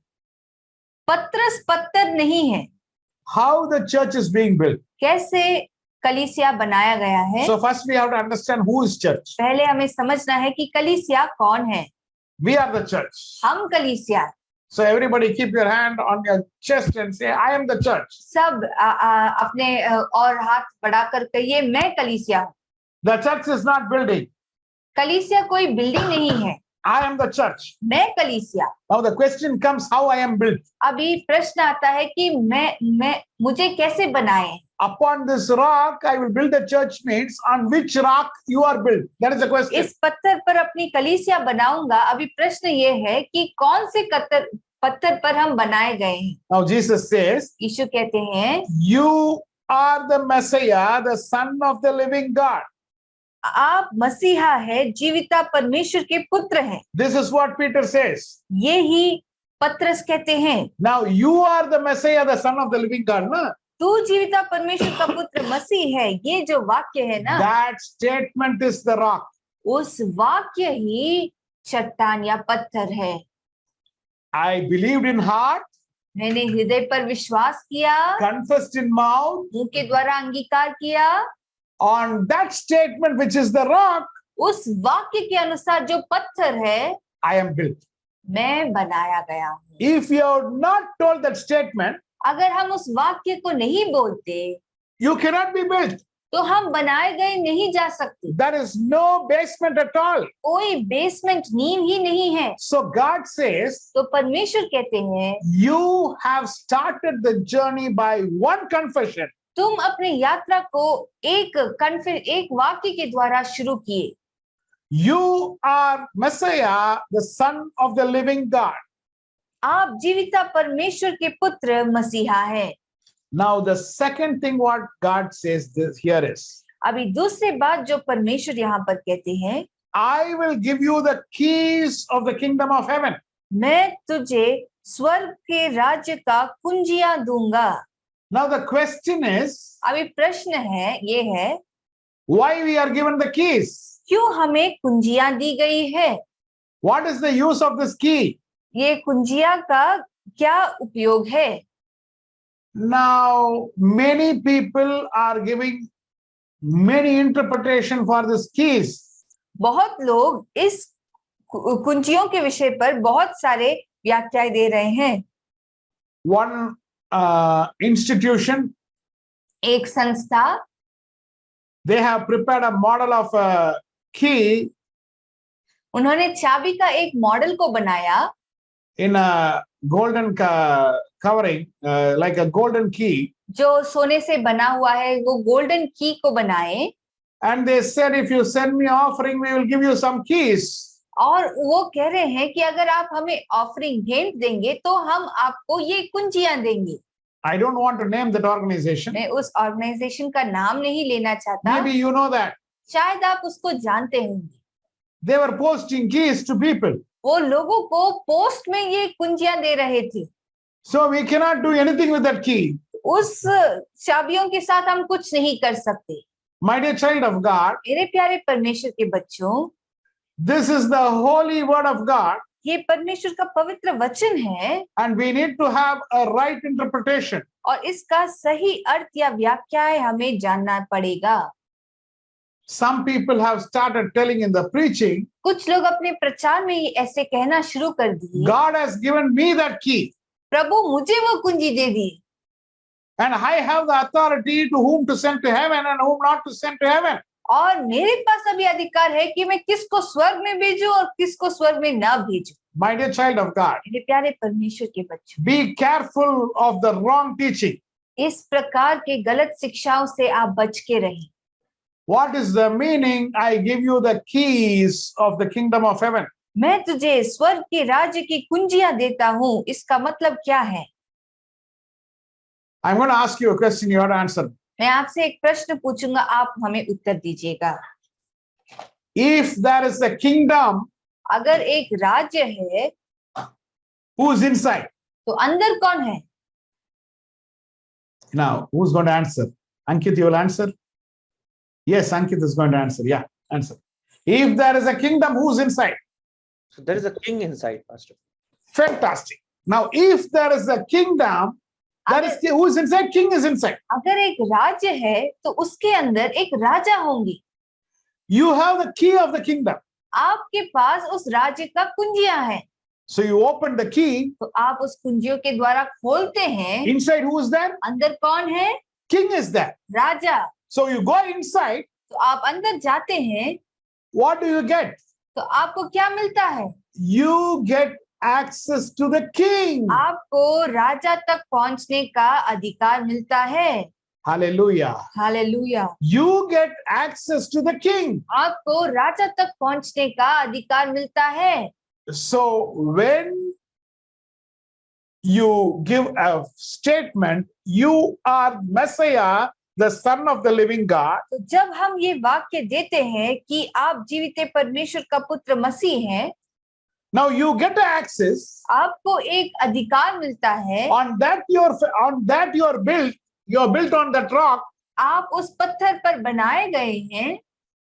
[SPEAKER 2] पतरस पत्थर नहीं है।
[SPEAKER 1] How the church is being built.
[SPEAKER 2] कैसे कलीसिया बनाया गया है?
[SPEAKER 1] So first we have to understand who is church.
[SPEAKER 2] पहले हमें समझना है कि कलीसिया कौन है।
[SPEAKER 1] We are the church.
[SPEAKER 2] हम कलीसिया है।
[SPEAKER 1] So everybody keep your hand on your chest and say, I am the church.
[SPEAKER 2] सब अपने और हाथ बढ़ाकर कहिए, मैं कलीसिया हूँ।
[SPEAKER 1] The church is not building.
[SPEAKER 2] कलीसिया कोई बिल्डिंग नहीं है,
[SPEAKER 1] I am the church.
[SPEAKER 2] मैं कलीसिया।
[SPEAKER 1] Now the question comes, how I am built.
[SPEAKER 2] अभी प्रश्न आता है कि मैं मुझे कैसे बनाए?
[SPEAKER 1] Upon this rock I will build the church means on which rock you are built. That is the question.
[SPEAKER 2] इस पत्थर पर अपनी कलीसिया बनाऊंगा। अभी प्रश्न ये है कि कौन से पत्थर पर हम बनाए गए हैं?
[SPEAKER 1] Now Jesus says,
[SPEAKER 2] यीशु कहते हैं,
[SPEAKER 1] you are the Messiah, the Son of the living God.
[SPEAKER 2] आप मसीहा है, जीविता परमेश्वर के पुत्र हैं।
[SPEAKER 1] This is what Peter says.
[SPEAKER 2] ये ही पतरस कहते हैं।
[SPEAKER 1] Now you are the Messiah, the Son of the living God, na?
[SPEAKER 2] तू जीविता परमेश्वर का पुत्र मसीह है, ये जो वाक्य है ना,
[SPEAKER 1] That statement is the rock.
[SPEAKER 2] उस वाक्य ही चट्टान या पत्थर है।
[SPEAKER 1] I believed in heart,
[SPEAKER 2] मैंने हृदय पर विश्वास किया,
[SPEAKER 1] confessed in mouth.
[SPEAKER 2] मुंह के द्वारा अंगीकार किया।
[SPEAKER 1] On that statement, which is the rock,
[SPEAKER 2] उस वाक्य के अनुसार जो पत्थर है,
[SPEAKER 1] I am built.
[SPEAKER 2] मैं बनाया गया हूँ।
[SPEAKER 1] If you have not told that statement,
[SPEAKER 2] अगर हम उस वाक्य को नहीं बोलते,
[SPEAKER 1] you cannot be built.
[SPEAKER 2] तो हम बनाए गए नहीं जा सकते।
[SPEAKER 1] There is no basement at all.
[SPEAKER 2] कोई बेसमेंट, नींव ही नहीं है।
[SPEAKER 1] So God says,
[SPEAKER 2] तो परमेश्वर कहते हैं,
[SPEAKER 1] you have started the journey by one confession.
[SPEAKER 2] तुम अपनी यात्रा को एक वाक्य के द्वारा शुरू किए।
[SPEAKER 1] You are Messiah, the Son of the living God.
[SPEAKER 2] आप जीविता परमेश्वर के पुत्र मसीहा है।
[SPEAKER 1] Now the second thing what God says here is,
[SPEAKER 2] अभी दूसरी बात जो परमेश्वर यहाँ पर कहते हैं,
[SPEAKER 1] I will give you the keys of the kingdom of heaven.
[SPEAKER 2] मैं तुझे स्वर्ग के राज्य का कुंजियां दूंगा।
[SPEAKER 1] Now the question is,
[SPEAKER 2] अभी प्रश्न है, ये है,
[SPEAKER 1] why we are given the keys?
[SPEAKER 2] क्यों हमें कुंजियां दी गई है?
[SPEAKER 1] What is the use of this key?
[SPEAKER 2] ये कुंजियां का क्या उपयोग है?
[SPEAKER 1] Now many people are giving many interpretation for these keys.
[SPEAKER 2] बहुत लोग इस कुंजियों के विषय पर बहुत सारे व्याख्याएं दे रहे हैं।
[SPEAKER 1] One institution,
[SPEAKER 2] एक संस्था,
[SPEAKER 1] they have prepared a model of a key
[SPEAKER 2] उन्होंने चाबी का एक मॉडल को बनाया,
[SPEAKER 1] in a golden covering, like a golden key.
[SPEAKER 2] जो सोने से बना हुआ है, वो गोल्डन की को बनाए।
[SPEAKER 1] And they said, if you send me offering, we will give you some keys.
[SPEAKER 2] और वो कह रहे हैं कि अगर आप हमें ऑफरिंग भेंट देंगे तो हम आपको ये कुंजियां देंगे।
[SPEAKER 1] I don't want to name that organization.
[SPEAKER 2] मैं उस ऑर्गेनाइजेशन का नाम नहीं लेना चाहता,
[SPEAKER 1] Maybe you know that.
[SPEAKER 2] शायद आप उसको जानते होंगे।
[SPEAKER 1] They were posting keys to people.
[SPEAKER 2] वो लोगों को पोस्ट में ये कुंजियां दे रहे थे।
[SPEAKER 1] So we cannot do anything with that key.
[SPEAKER 2] उस चाबियों के साथ हम कुछ नहीं कर सकते।
[SPEAKER 1] My dear child of God,
[SPEAKER 2] मेरे प्यारे परमेश्वर के बच्चों,
[SPEAKER 1] this is the holy word of God,
[SPEAKER 2] ये परमेश्वर का पवित्र वचन है
[SPEAKER 1] and we need to have a right interpretation.
[SPEAKER 2] और इसका सही अर्थ या व्याख्याएं हमें जानना पड़ेगा।
[SPEAKER 1] Some people have started telling in the preaching,
[SPEAKER 2] कुछ लोग अपने प्रचार में ये ऐसे कहना शुरू कर दिए,
[SPEAKER 1] God has given me that key,
[SPEAKER 2] प्रभु मुझे वो कुंजी दे दी
[SPEAKER 1] and I have the authority to whom to send to heaven and whom not to send to heaven.
[SPEAKER 2] और मेरे पास अभी अधिकार है कि मैं किसको स्वर्ग में भेजूं और किसको स्वर्ग में ना भेजूं।
[SPEAKER 1] My dear child of God,
[SPEAKER 2] मेरे प्यारे परमेश्वर के बच्चों,
[SPEAKER 1] be careful of the wrong teaching.
[SPEAKER 2] इस प्रकार के गलत शिक्षाओं से आप बच के रहें।
[SPEAKER 1] What is the meaning? I give you the keys of the kingdom of heaven.
[SPEAKER 2] मैं तुझे स्वर्ग के राज्य की कुंजियां देता हूं, इसका मतलब क्या है?
[SPEAKER 1] I'm going to ask you a question, you have to answer.
[SPEAKER 2] मैं आपसे एक प्रश्न पूछूंगा, आप हमें उत्तर दीजिएगा।
[SPEAKER 1] If there is a kingdom,
[SPEAKER 2] अगर एक राज्य है
[SPEAKER 1] who's inside?
[SPEAKER 2] तो अंदर कौन है?
[SPEAKER 1] Now, who's going to answer? Ankit, you will answer? Yes, Ankit is going to answer. Yeah, answer. If there is a kingdom, who's inside?
[SPEAKER 3] So there is a king inside, Pastor.
[SPEAKER 1] Fantastic. Now, if there is a kingdom, that is who is inside? King is inside.
[SPEAKER 2] अगर एक राज्य है तो उसके अंदर एक राजा होंगी।
[SPEAKER 1] You have the key of the kingdom.
[SPEAKER 2] आपके पास उस राज्य का कुंजियां हैं,
[SPEAKER 1] So you open the key.
[SPEAKER 2] तो आप उस कुंजियों के द्वारा खोलते हैं।
[SPEAKER 1] Inside, who is there?
[SPEAKER 2] अंदर कौन है?
[SPEAKER 1] King is there.
[SPEAKER 2] Raja.
[SPEAKER 1] So you go inside.
[SPEAKER 2] तो आप अंदर जाते हैं,
[SPEAKER 1] What do you get?
[SPEAKER 2] तो आपको क्या मिलता है?
[SPEAKER 1] You get access to the king.
[SPEAKER 2] आपको राजा तक पहुंचने का अधिकार मिलता है।
[SPEAKER 1] Hallelujah.
[SPEAKER 2] Hallelujah.
[SPEAKER 1] You get access to the king.
[SPEAKER 2] आपको राजा तक पहुंचने का अधिकार मिलता है।
[SPEAKER 1] So when you give a statement, you are Messiah, the Son of the living God.
[SPEAKER 2] तो जब हम ये वाक्य देते हैं कि आप जीवित परमेश्वर का पुत्र मसीह हैं,
[SPEAKER 1] Now you get access.
[SPEAKER 2] आपको एक अधिकार मिलता है।
[SPEAKER 1] On that you're built. You're built on that rock,
[SPEAKER 2] आप उस पत्थर पर बनाए गए हैं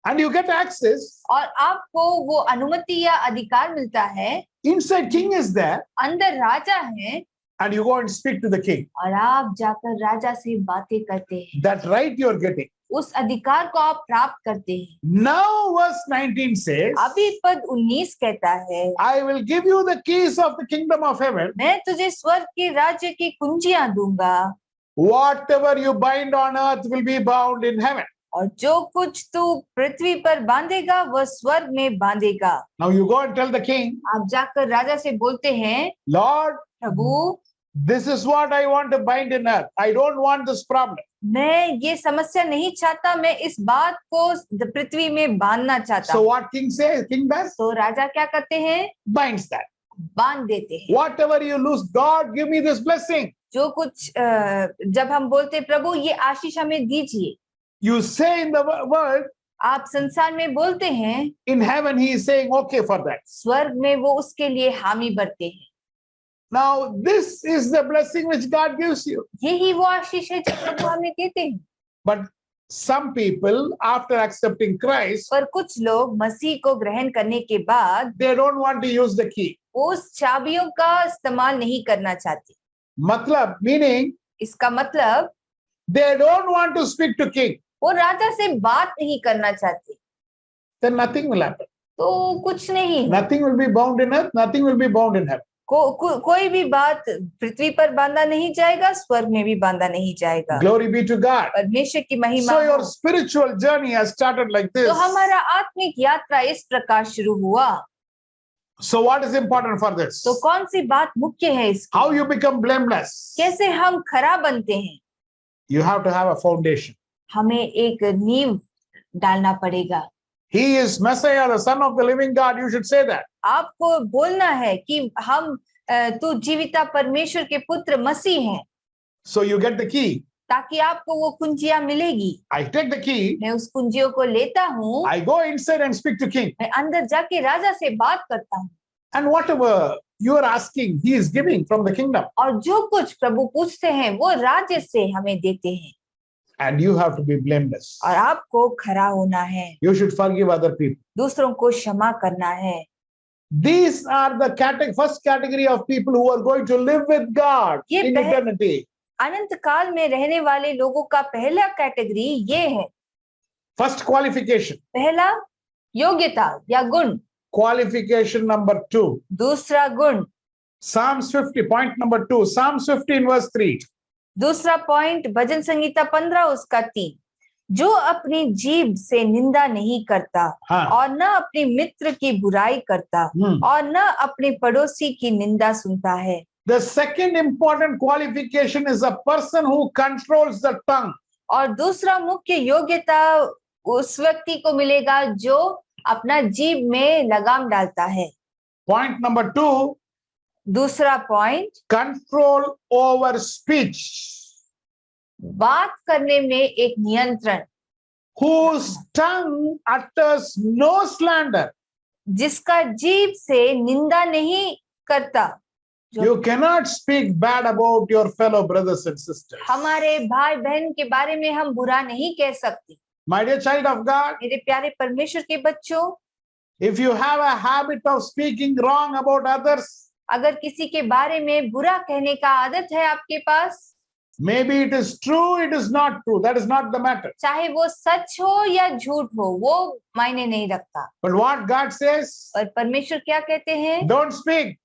[SPEAKER 1] and you get access.
[SPEAKER 2] और आपको वो अनुमति या अधिकार मिलता है।
[SPEAKER 1] Inside king is there,
[SPEAKER 2] अंदर राजा है
[SPEAKER 1] and you go and speak to the king.
[SPEAKER 2] और आप जाकर राजा से बातें करते हैं।
[SPEAKER 1] That right you're getting.
[SPEAKER 2] उस अधिकार को आप प्राप्त करते हैं।
[SPEAKER 1] Now verse 19 says,
[SPEAKER 2] अभी पद 19 कहता है,
[SPEAKER 1] I will give you the keys of the kingdom of heaven.
[SPEAKER 2] मैं तुझे स्वर्ग के राज्य की कुंजियां दूंगा,
[SPEAKER 1] Whatever you bind on earth will be bound in heaven.
[SPEAKER 2] और जो कुछ तू पृथ्वी पर बांधेगा वह स्वर्ग में बांधेगा।
[SPEAKER 1] Now you go and tell the king,
[SPEAKER 2] आप जाकर राजा से बोलते हैं,
[SPEAKER 1] Lord,
[SPEAKER 2] Prabhu,
[SPEAKER 1] this is what I want to bind in earth. I don't want this problem.
[SPEAKER 2] मैं ये समस्या नहीं चाहता, मैं इस बात को पृथ्वी में बांधना चाहता
[SPEAKER 1] So
[SPEAKER 2] हूँ।
[SPEAKER 1] what king says? King does?
[SPEAKER 2] तो राजा क्या करते हैं?
[SPEAKER 1] Binds that.
[SPEAKER 2] बांध देते हैं।
[SPEAKER 1] Whatever you lose, God give me this blessing.
[SPEAKER 2] जो कुछ जब हम बोलते प्रभु ये आशीष हमें दीजिए,
[SPEAKER 1] You say in the world,
[SPEAKER 2] आप संसार में बोलते हैं,
[SPEAKER 1] in heaven he is saying okay for that.
[SPEAKER 2] स्वर्ग में वो उसके लिए हामी भरते हैं।
[SPEAKER 1] Now this is the blessing which God gives you.
[SPEAKER 2] यही वो आशीष है जो प्रभु हमें देते हैं।
[SPEAKER 1] But some people, after accepting Christ,
[SPEAKER 2] पर कुछ लोग मसीह को ग्रहण करने के बाद
[SPEAKER 1] they don't want to use the key.
[SPEAKER 2] उस चाबियों का इस्तेमाल नहीं करना चाहते।
[SPEAKER 1] Matlab, meaning
[SPEAKER 2] इसका मतलब
[SPEAKER 1] they don't want to speak to king.
[SPEAKER 2] वो राजा से बात नहीं करना चाहते,
[SPEAKER 1] Then nothing will happen.
[SPEAKER 2] तो कुछ नहीं।
[SPEAKER 1] Nothing will be bound in earth, nothing will be bound in heaven.
[SPEAKER 2] कोई भी बात पृथ्वी पर बांधा नहीं जाएगा, स्वर्ग में भी बांधा नहीं जाएगा।
[SPEAKER 1] Glory be to God.
[SPEAKER 2] परमेश्वर की महिमा
[SPEAKER 1] So
[SPEAKER 2] हो।
[SPEAKER 1] your spiritual journey has started like this.
[SPEAKER 2] तो हमारा आत्मिक यात्रा इस प्रकार शुरू हुआ।
[SPEAKER 1] So what is important for this?
[SPEAKER 2] तो कौन सी बात मुख्य है इसकी?
[SPEAKER 1] How you become blameless?
[SPEAKER 2] कैसे हम खरा बनते हैं?
[SPEAKER 1] You have to have a foundation.
[SPEAKER 2] हमें एक नींव डालना पड़ेगा।
[SPEAKER 1] He is Messiah, the Son of the living God. You should say that.
[SPEAKER 2] आपको बोलना है कि हम तू जीविता परमेश्वर के पुत्र मसीह हैं।
[SPEAKER 1] So you get the key.
[SPEAKER 2] ताकि आपको वो कुंजियां मिलेगी।
[SPEAKER 1] I take the key.
[SPEAKER 2] मैं उस कुंजियों को लेता हूँ,
[SPEAKER 1] I go inside and speak to king.
[SPEAKER 2] मैं अंदर जाके राजा से बात करता हूँ,
[SPEAKER 1] And whatever you are asking, he is giving from the kingdom.
[SPEAKER 2] और जो कुछ प्रभु पूछते हैं वो राज्य से हमें देते हैं।
[SPEAKER 1] And you have to be blameless.
[SPEAKER 2] और आपको खरा होना है,
[SPEAKER 1] You should forgive other people.
[SPEAKER 2] दूसरों को क्षमा करना है।
[SPEAKER 1] These are the first category of people who are going to live with God
[SPEAKER 2] ये
[SPEAKER 1] in eternity.
[SPEAKER 2] अनंत काल में रहने वाले लोगों का पहला कैटेगरी ये है।
[SPEAKER 1] First qualification.
[SPEAKER 2] पहला योग्यता या गुण।
[SPEAKER 1] Qualification number 2.
[SPEAKER 2] दूसरा गुण,
[SPEAKER 1] Psalms 50, point number 2. Psalms 15 verse 3.
[SPEAKER 2] दूसरा पॉइंट भजन संहिता 15 उसका 3, जो अपनी जीभ से निंदा नहीं करता
[SPEAKER 1] हाँ.
[SPEAKER 2] और न अपने मित्र की बुराई करता और न अपने पड़ोसी की निंदा सुनता है।
[SPEAKER 1] The second important qualification is a person who controls the tongue.
[SPEAKER 2] और दूसरा मुख्य योग्यता उस व्यक्ति को मिलेगा जो अपना जीभ में लगाम डालता है।
[SPEAKER 1] Point number 2.
[SPEAKER 2] दूसरा पॉइंट,
[SPEAKER 1] Control over speech.
[SPEAKER 2] बात करने में एक नियंत्रण।
[SPEAKER 1] Whose tongue utters no slander.
[SPEAKER 2] जिसका जीभ से निंदा नहीं करता।
[SPEAKER 1] You cannot speak bad about your fellow brothers and sisters.
[SPEAKER 2] हमारे भाई बहन के बारे में हम बुरा नहीं कह सकते।
[SPEAKER 1] My dear child of God,
[SPEAKER 2] मेरे प्यारे परमेश्वर के बच्चों,
[SPEAKER 1] if you have a habit of speaking wrong about others,
[SPEAKER 2] अगर किसी के बारे में बुरा कहने का आदत है आपके पास,
[SPEAKER 1] maybe it is true, it is not true, that is not the matter.
[SPEAKER 2] चाहे वो सच हो या झूठ हो, वो मायने नहीं रखता।
[SPEAKER 1] But what God says,
[SPEAKER 2] और परमेश्वर क्या कहते हैं?
[SPEAKER 1] don't speak.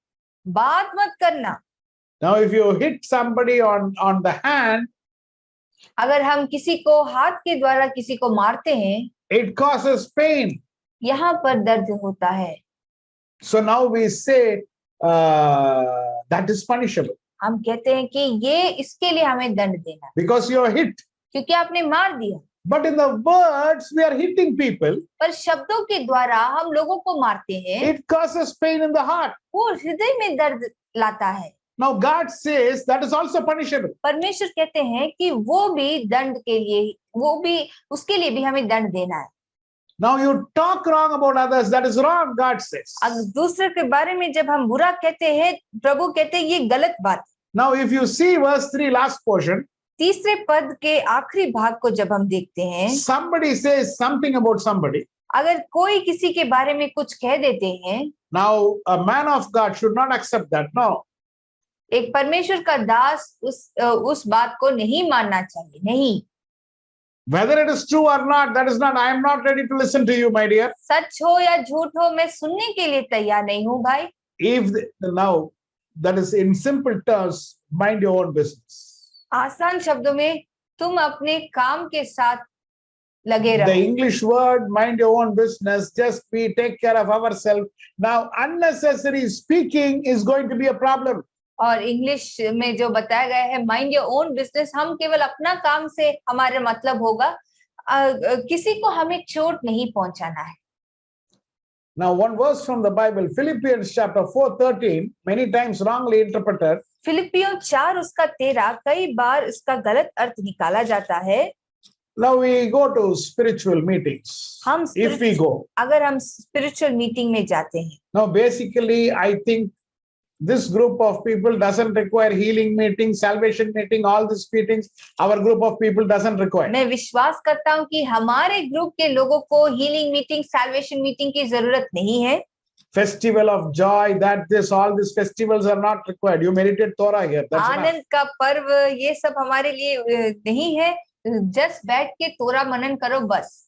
[SPEAKER 2] बात मत करना।
[SPEAKER 1] Now if you hit somebody on the hand,
[SPEAKER 2] अगर हम किसी को हाथ के द्वारा किसी को मारते हैं,
[SPEAKER 1] it causes pain.
[SPEAKER 2] यहाँ पर दर्द होता है।
[SPEAKER 1] So now we say that is punishable
[SPEAKER 2] हम कहते हैं कि ये इसके लिए हमें दंड देना,
[SPEAKER 1] because you are hit.
[SPEAKER 2] क्योंकि आपने मार दिया।
[SPEAKER 1] But in the words we are hitting people,
[SPEAKER 2] पर शब्दों के द्वारा हम लोगों को मारते हैं,
[SPEAKER 1] it causes pain in the heart.
[SPEAKER 2] वो हृदय में दर्द लाता है।
[SPEAKER 1] Now God says that is also punishable.
[SPEAKER 2] परमेश्वर कहते हैं कि वो भी दंड के लिए, वो भी उसके लिए भी हमें दंड देना है।
[SPEAKER 1] Now you talk wrong about others, that is wrong, God says.
[SPEAKER 2] अब दूसरे के बारे में जब हम बुरा कहते हैं, प्रभु कहते हैं ये गलत बात।
[SPEAKER 1] Now if you see verse 3 last portion,
[SPEAKER 2] तीसरे पद के आखिरी भाग को जब हम देखते हैं,
[SPEAKER 1] somebody says something about somebody.
[SPEAKER 2] अगर कोई किसी के बारे में कुछ कह देते हैं,
[SPEAKER 1] Now a man of God should not accept that. No.
[SPEAKER 2] एक परमेश्वर का दास उस बात को नहीं मानना चाहिए। नहीं,
[SPEAKER 1] Whether it is true or not, that is not, I am not ready to listen to you, my dear.
[SPEAKER 2] सच हो या झूठ हो, मैं सुनने के लिए तैयार नहीं हूँ भाई।
[SPEAKER 1] Now that is in simple terms, mind your own business.
[SPEAKER 2] आसान शब्दों में तुम अपने काम के साथ लगे
[SPEAKER 1] The
[SPEAKER 2] रहो।
[SPEAKER 1] English word, mind your own business, just we take care of ourselves. Now unnecessary speaking is going to be a problem.
[SPEAKER 2] और इंग्लिश में जो बताया गया है माइंड योर ओन बिजनेस, हम केवल अपना काम से हमारे मतलब होगा, किसी को हमें चोट नहीं पहुंचाना है।
[SPEAKER 1] Now one verse from the Bible, Philippians chapter 4:13, many times wrongly interpreted.
[SPEAKER 2] फिलिपियों 4 उसका 13 कई बार इसका गलत अर्थ निकाला जाता है।
[SPEAKER 1] Now we go to spiritual meetings. If we go.
[SPEAKER 2] अगर हम स्पिरिचुअल मीटिंग में जाते हैं,
[SPEAKER 1] Now basically I think this group of people doesn't require healing meeting, salvation meeting, all these meetings. Our group of people doesn't require.
[SPEAKER 2] मैं विश्वास करता हूं कि हमारे ग्रुप के लोगों को हीलिंग मीटिंग, सैल्वेशन मीटिंग की जरूरत नहीं है।
[SPEAKER 1] Festival of joy, all these festivals are not required. You meditate Torah here. That's enough.
[SPEAKER 2] आनंद का पर्व, ये सब हमारे लिए नहीं है। जस्ट बैठ के तोरा मनन करो बस।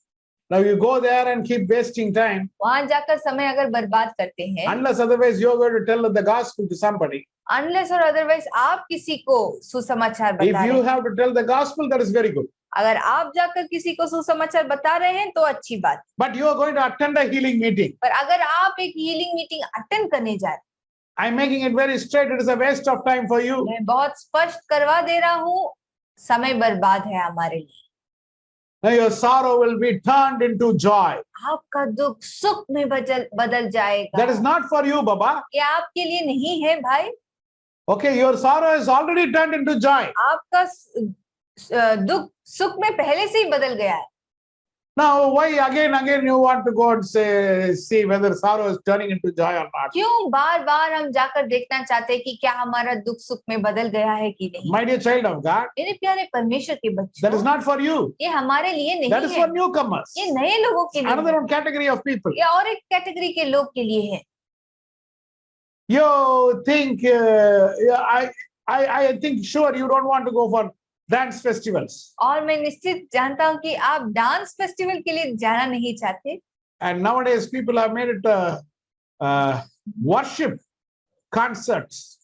[SPEAKER 1] Now you go there and keep wasting time.
[SPEAKER 2] वहां जाकर समय अगर बर्बाद करते हैं,
[SPEAKER 1] Unless otherwise you're going to tell the gospel to somebody.
[SPEAKER 2] Unless और अदरवाइज आप किसी को सुसमाचार
[SPEAKER 1] If
[SPEAKER 2] बता रहे
[SPEAKER 1] you
[SPEAKER 2] हैं,
[SPEAKER 1] have to tell the gospel, that is very good.
[SPEAKER 2] अगर आप जाकर किसी को सुसमाचार बता रहे हैं तो अच्छी बात।
[SPEAKER 1] But you are going to attend a healing meeting.
[SPEAKER 2] पर अगर आप एक हीलिंग मीटिंग अटेंड करने जा रहे हैं,
[SPEAKER 1] I'm making it very straight. It is a waste of time for you.
[SPEAKER 2] मैं बहुत स्पष्ट करवा दे रहा हूँ, समय बर्बाद है हमारे लिए।
[SPEAKER 1] Now your sorrow will be turned into joy.
[SPEAKER 2] आपका दुख सुख में बदल जाएगा।
[SPEAKER 1] That is not for you, Baba.
[SPEAKER 2] ये आपके लिए नहीं है भाई।
[SPEAKER 1] Okay, your sorrow is already turned into joy.
[SPEAKER 2] आपका दुख सुख में पहले से ही बदल गया है.
[SPEAKER 1] Now, why again you want to go and see whether sorrow is turning into joy or not?
[SPEAKER 2] क्यों बार बार हम जाकर देखना चाहते हैं कि क्या हमारा दुख सुख में बदल गया है कि नहीं?
[SPEAKER 1] My dear child of God,
[SPEAKER 2] मेरे प्यारे परमेश्वर के
[SPEAKER 1] that is
[SPEAKER 2] बच्चों,
[SPEAKER 1] not for you.
[SPEAKER 2] ये हमारे लिए
[SPEAKER 1] That
[SPEAKER 2] नहीं
[SPEAKER 1] is
[SPEAKER 2] है.
[SPEAKER 1] for newcomers.
[SPEAKER 2] ये नए लोगों के लिए
[SPEAKER 1] Another
[SPEAKER 2] है.
[SPEAKER 1] one category of people.
[SPEAKER 2] ये और एक कैटेगरी के लोग के लिए है.
[SPEAKER 1] You think, I think sure you don't want to go for dance festivals.
[SPEAKER 2] और मैं निश्चित जानता हूँ कि आप डांस फेस्टिवल के लिए जाना नहीं चाहते.
[SPEAKER 1] And nowadays people have made it worship concerts.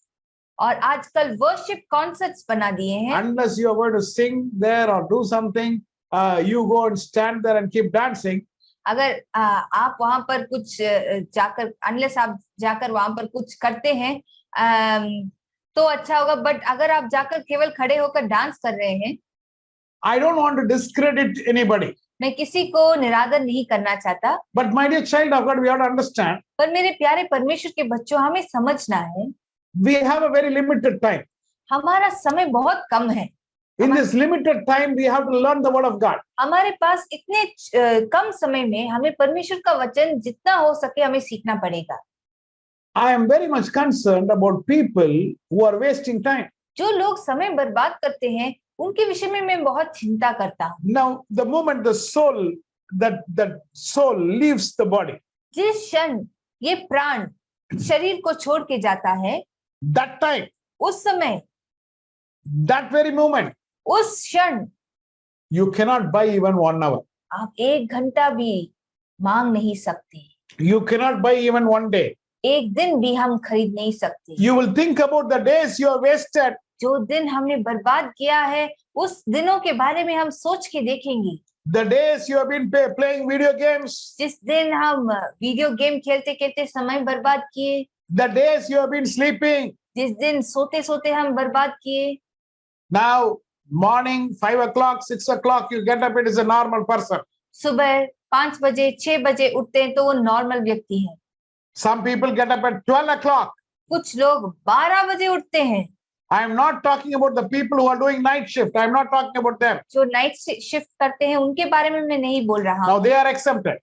[SPEAKER 2] और आजकल वर्शिप कॉन्सर्ट्स बना दिए हैं.
[SPEAKER 1] Unless you are going to sing there or do something, you go and stand there and keep dancing.
[SPEAKER 2] अगर आप वहां पर कुछ जाकर अनलेस आप जाकर वहां पर कुछ करते हैं तो अच्छा होगा. बट अगर आप जाकर केवल खड़े होकर डांस कर रहे हैं,
[SPEAKER 1] I don't want to discredit anybody.
[SPEAKER 2] मैं किसी को निरादर नहीं करना चाहता.
[SPEAKER 1] But my dear child of God, we have to understand.
[SPEAKER 2] पर मेरे प्यारे परमेश्वर के बच्चों, हमें समझना है
[SPEAKER 1] We have a very limited time.
[SPEAKER 2] हमारा समय बहुत कम है.
[SPEAKER 1] In this limited time, we have to learn the word of God.
[SPEAKER 2] हमारे पास इतने कम समय में हमें परमेश्वर का वचन जितना हो सके हमें सीखना पड़ेगा.
[SPEAKER 1] I am very much concerned about people who are wasting time.
[SPEAKER 2] जो लोग समय बर्बाद करते हैं उनके विषय में मैं बहुत चिंता करता हूँ.
[SPEAKER 1] Now, the moment the soul, that soul leaves the body,
[SPEAKER 2] जिस क्षण ये प्राण शरीर को छोड़ के जाता है,
[SPEAKER 1] that time,
[SPEAKER 2] उस समय,
[SPEAKER 1] that very moment,
[SPEAKER 2] उस क्षण
[SPEAKER 1] you cannot buy even 1 hour.
[SPEAKER 2] आप 1 घंटा भी मांग नहीं सकते.
[SPEAKER 1] You cannot buy even 1 day.
[SPEAKER 2] एक दिन भी हम खरीद नहीं सकते.
[SPEAKER 1] You will think about the days you have wasted.
[SPEAKER 2] जो दिन हमने बर्बाद किया है उस दिनों के बारे में हम सोच के देखेंगे.
[SPEAKER 1] The days you have been playing video games.
[SPEAKER 2] जिस दिन हम वीडियो गेम खेलते खेलते समय बर्बाद किए.
[SPEAKER 1] The days you have been sleeping.
[SPEAKER 2] जिस दिन सोते सोते हम बर्बाद किए.
[SPEAKER 1] Now, morning, 5 o'clock, 6 o'clock, you get up, it is a normal person.
[SPEAKER 2] सुबह 5 बजे 6 बजे उठते हैं तो वो नॉर्मल व्यक्ति है.
[SPEAKER 1] Some people get up at 12 o'clock.
[SPEAKER 2] कुछ लोग 12 बजे उठते हैं.
[SPEAKER 1] I am not talking about the people who are doing night shift. I am not talking about them.
[SPEAKER 2] जो नाइट शिफ्ट करते हैं उनके बारे में मैं नहीं बोल रहा
[SPEAKER 1] Now
[SPEAKER 2] हूँ.
[SPEAKER 1] they are exempted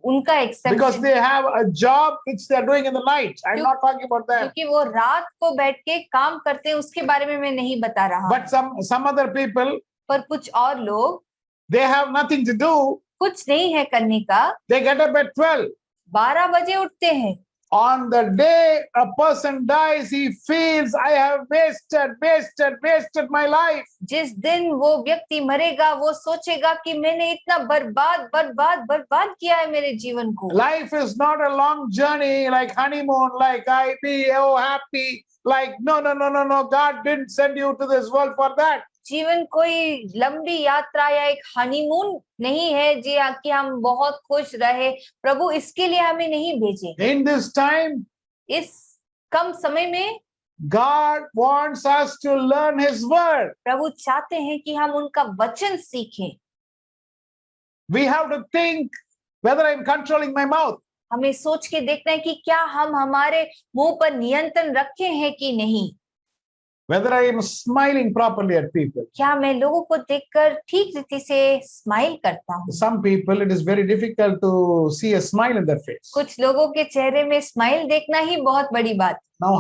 [SPEAKER 2] उनका
[SPEAKER 1] because
[SPEAKER 2] exception,
[SPEAKER 1] they have a job which they are doing in the night. I am not talking about them.
[SPEAKER 2] क्योंकि वो रात को बैठ के काम करते हैं उसके बारे में मैं नहीं बता रहा हूँ.
[SPEAKER 1] But some other people,
[SPEAKER 2] पर कुछ और लोग,
[SPEAKER 1] they have nothing to do.
[SPEAKER 2] कुछ नहीं है करने का,
[SPEAKER 1] They get up at 12.
[SPEAKER 2] 12 बजे उठते हैं.
[SPEAKER 1] On the day a person dies, he feels, I have wasted my life.
[SPEAKER 2] जिस दिन वो व्यक्ति मरेगा वो सोचेगा कि मैंने इतना बर्बाद किया है मेरे जीवन को.
[SPEAKER 1] Life is not a long journey like honeymoon, like I be happy. Like, no. God didn't send you to this world for that.
[SPEAKER 2] जीवन कोई लंबी यात्रा या एक हनीमून नहीं है जी कि हम बहुत खुश रहे. प्रभु इसके लिए हमें नहीं भेजे.
[SPEAKER 1] In this time,
[SPEAKER 2] इस कम समय में
[SPEAKER 1] God wants us to learn His word.
[SPEAKER 2] प्रभु चाहते हैं कि हम उनका वचन सीखें.
[SPEAKER 1] We have to think whether I'm controlling my mouth.
[SPEAKER 2] हमें सोच के देखना है कि क्या हम हमारे मुंह पर नियंत्रण रखे हैं कि नहीं.
[SPEAKER 1] Whether I am smiling properly at people.
[SPEAKER 2] क्या मैं लोगों को देखकर ठीक रीति से स्माइल करता हूँ.
[SPEAKER 1] Some people, it is very difficult to see a smile in their face.
[SPEAKER 2] कुछ लोगों के चेहरे में स्माइल देखना ही बहुत बड़ी बात.
[SPEAKER 1] Now,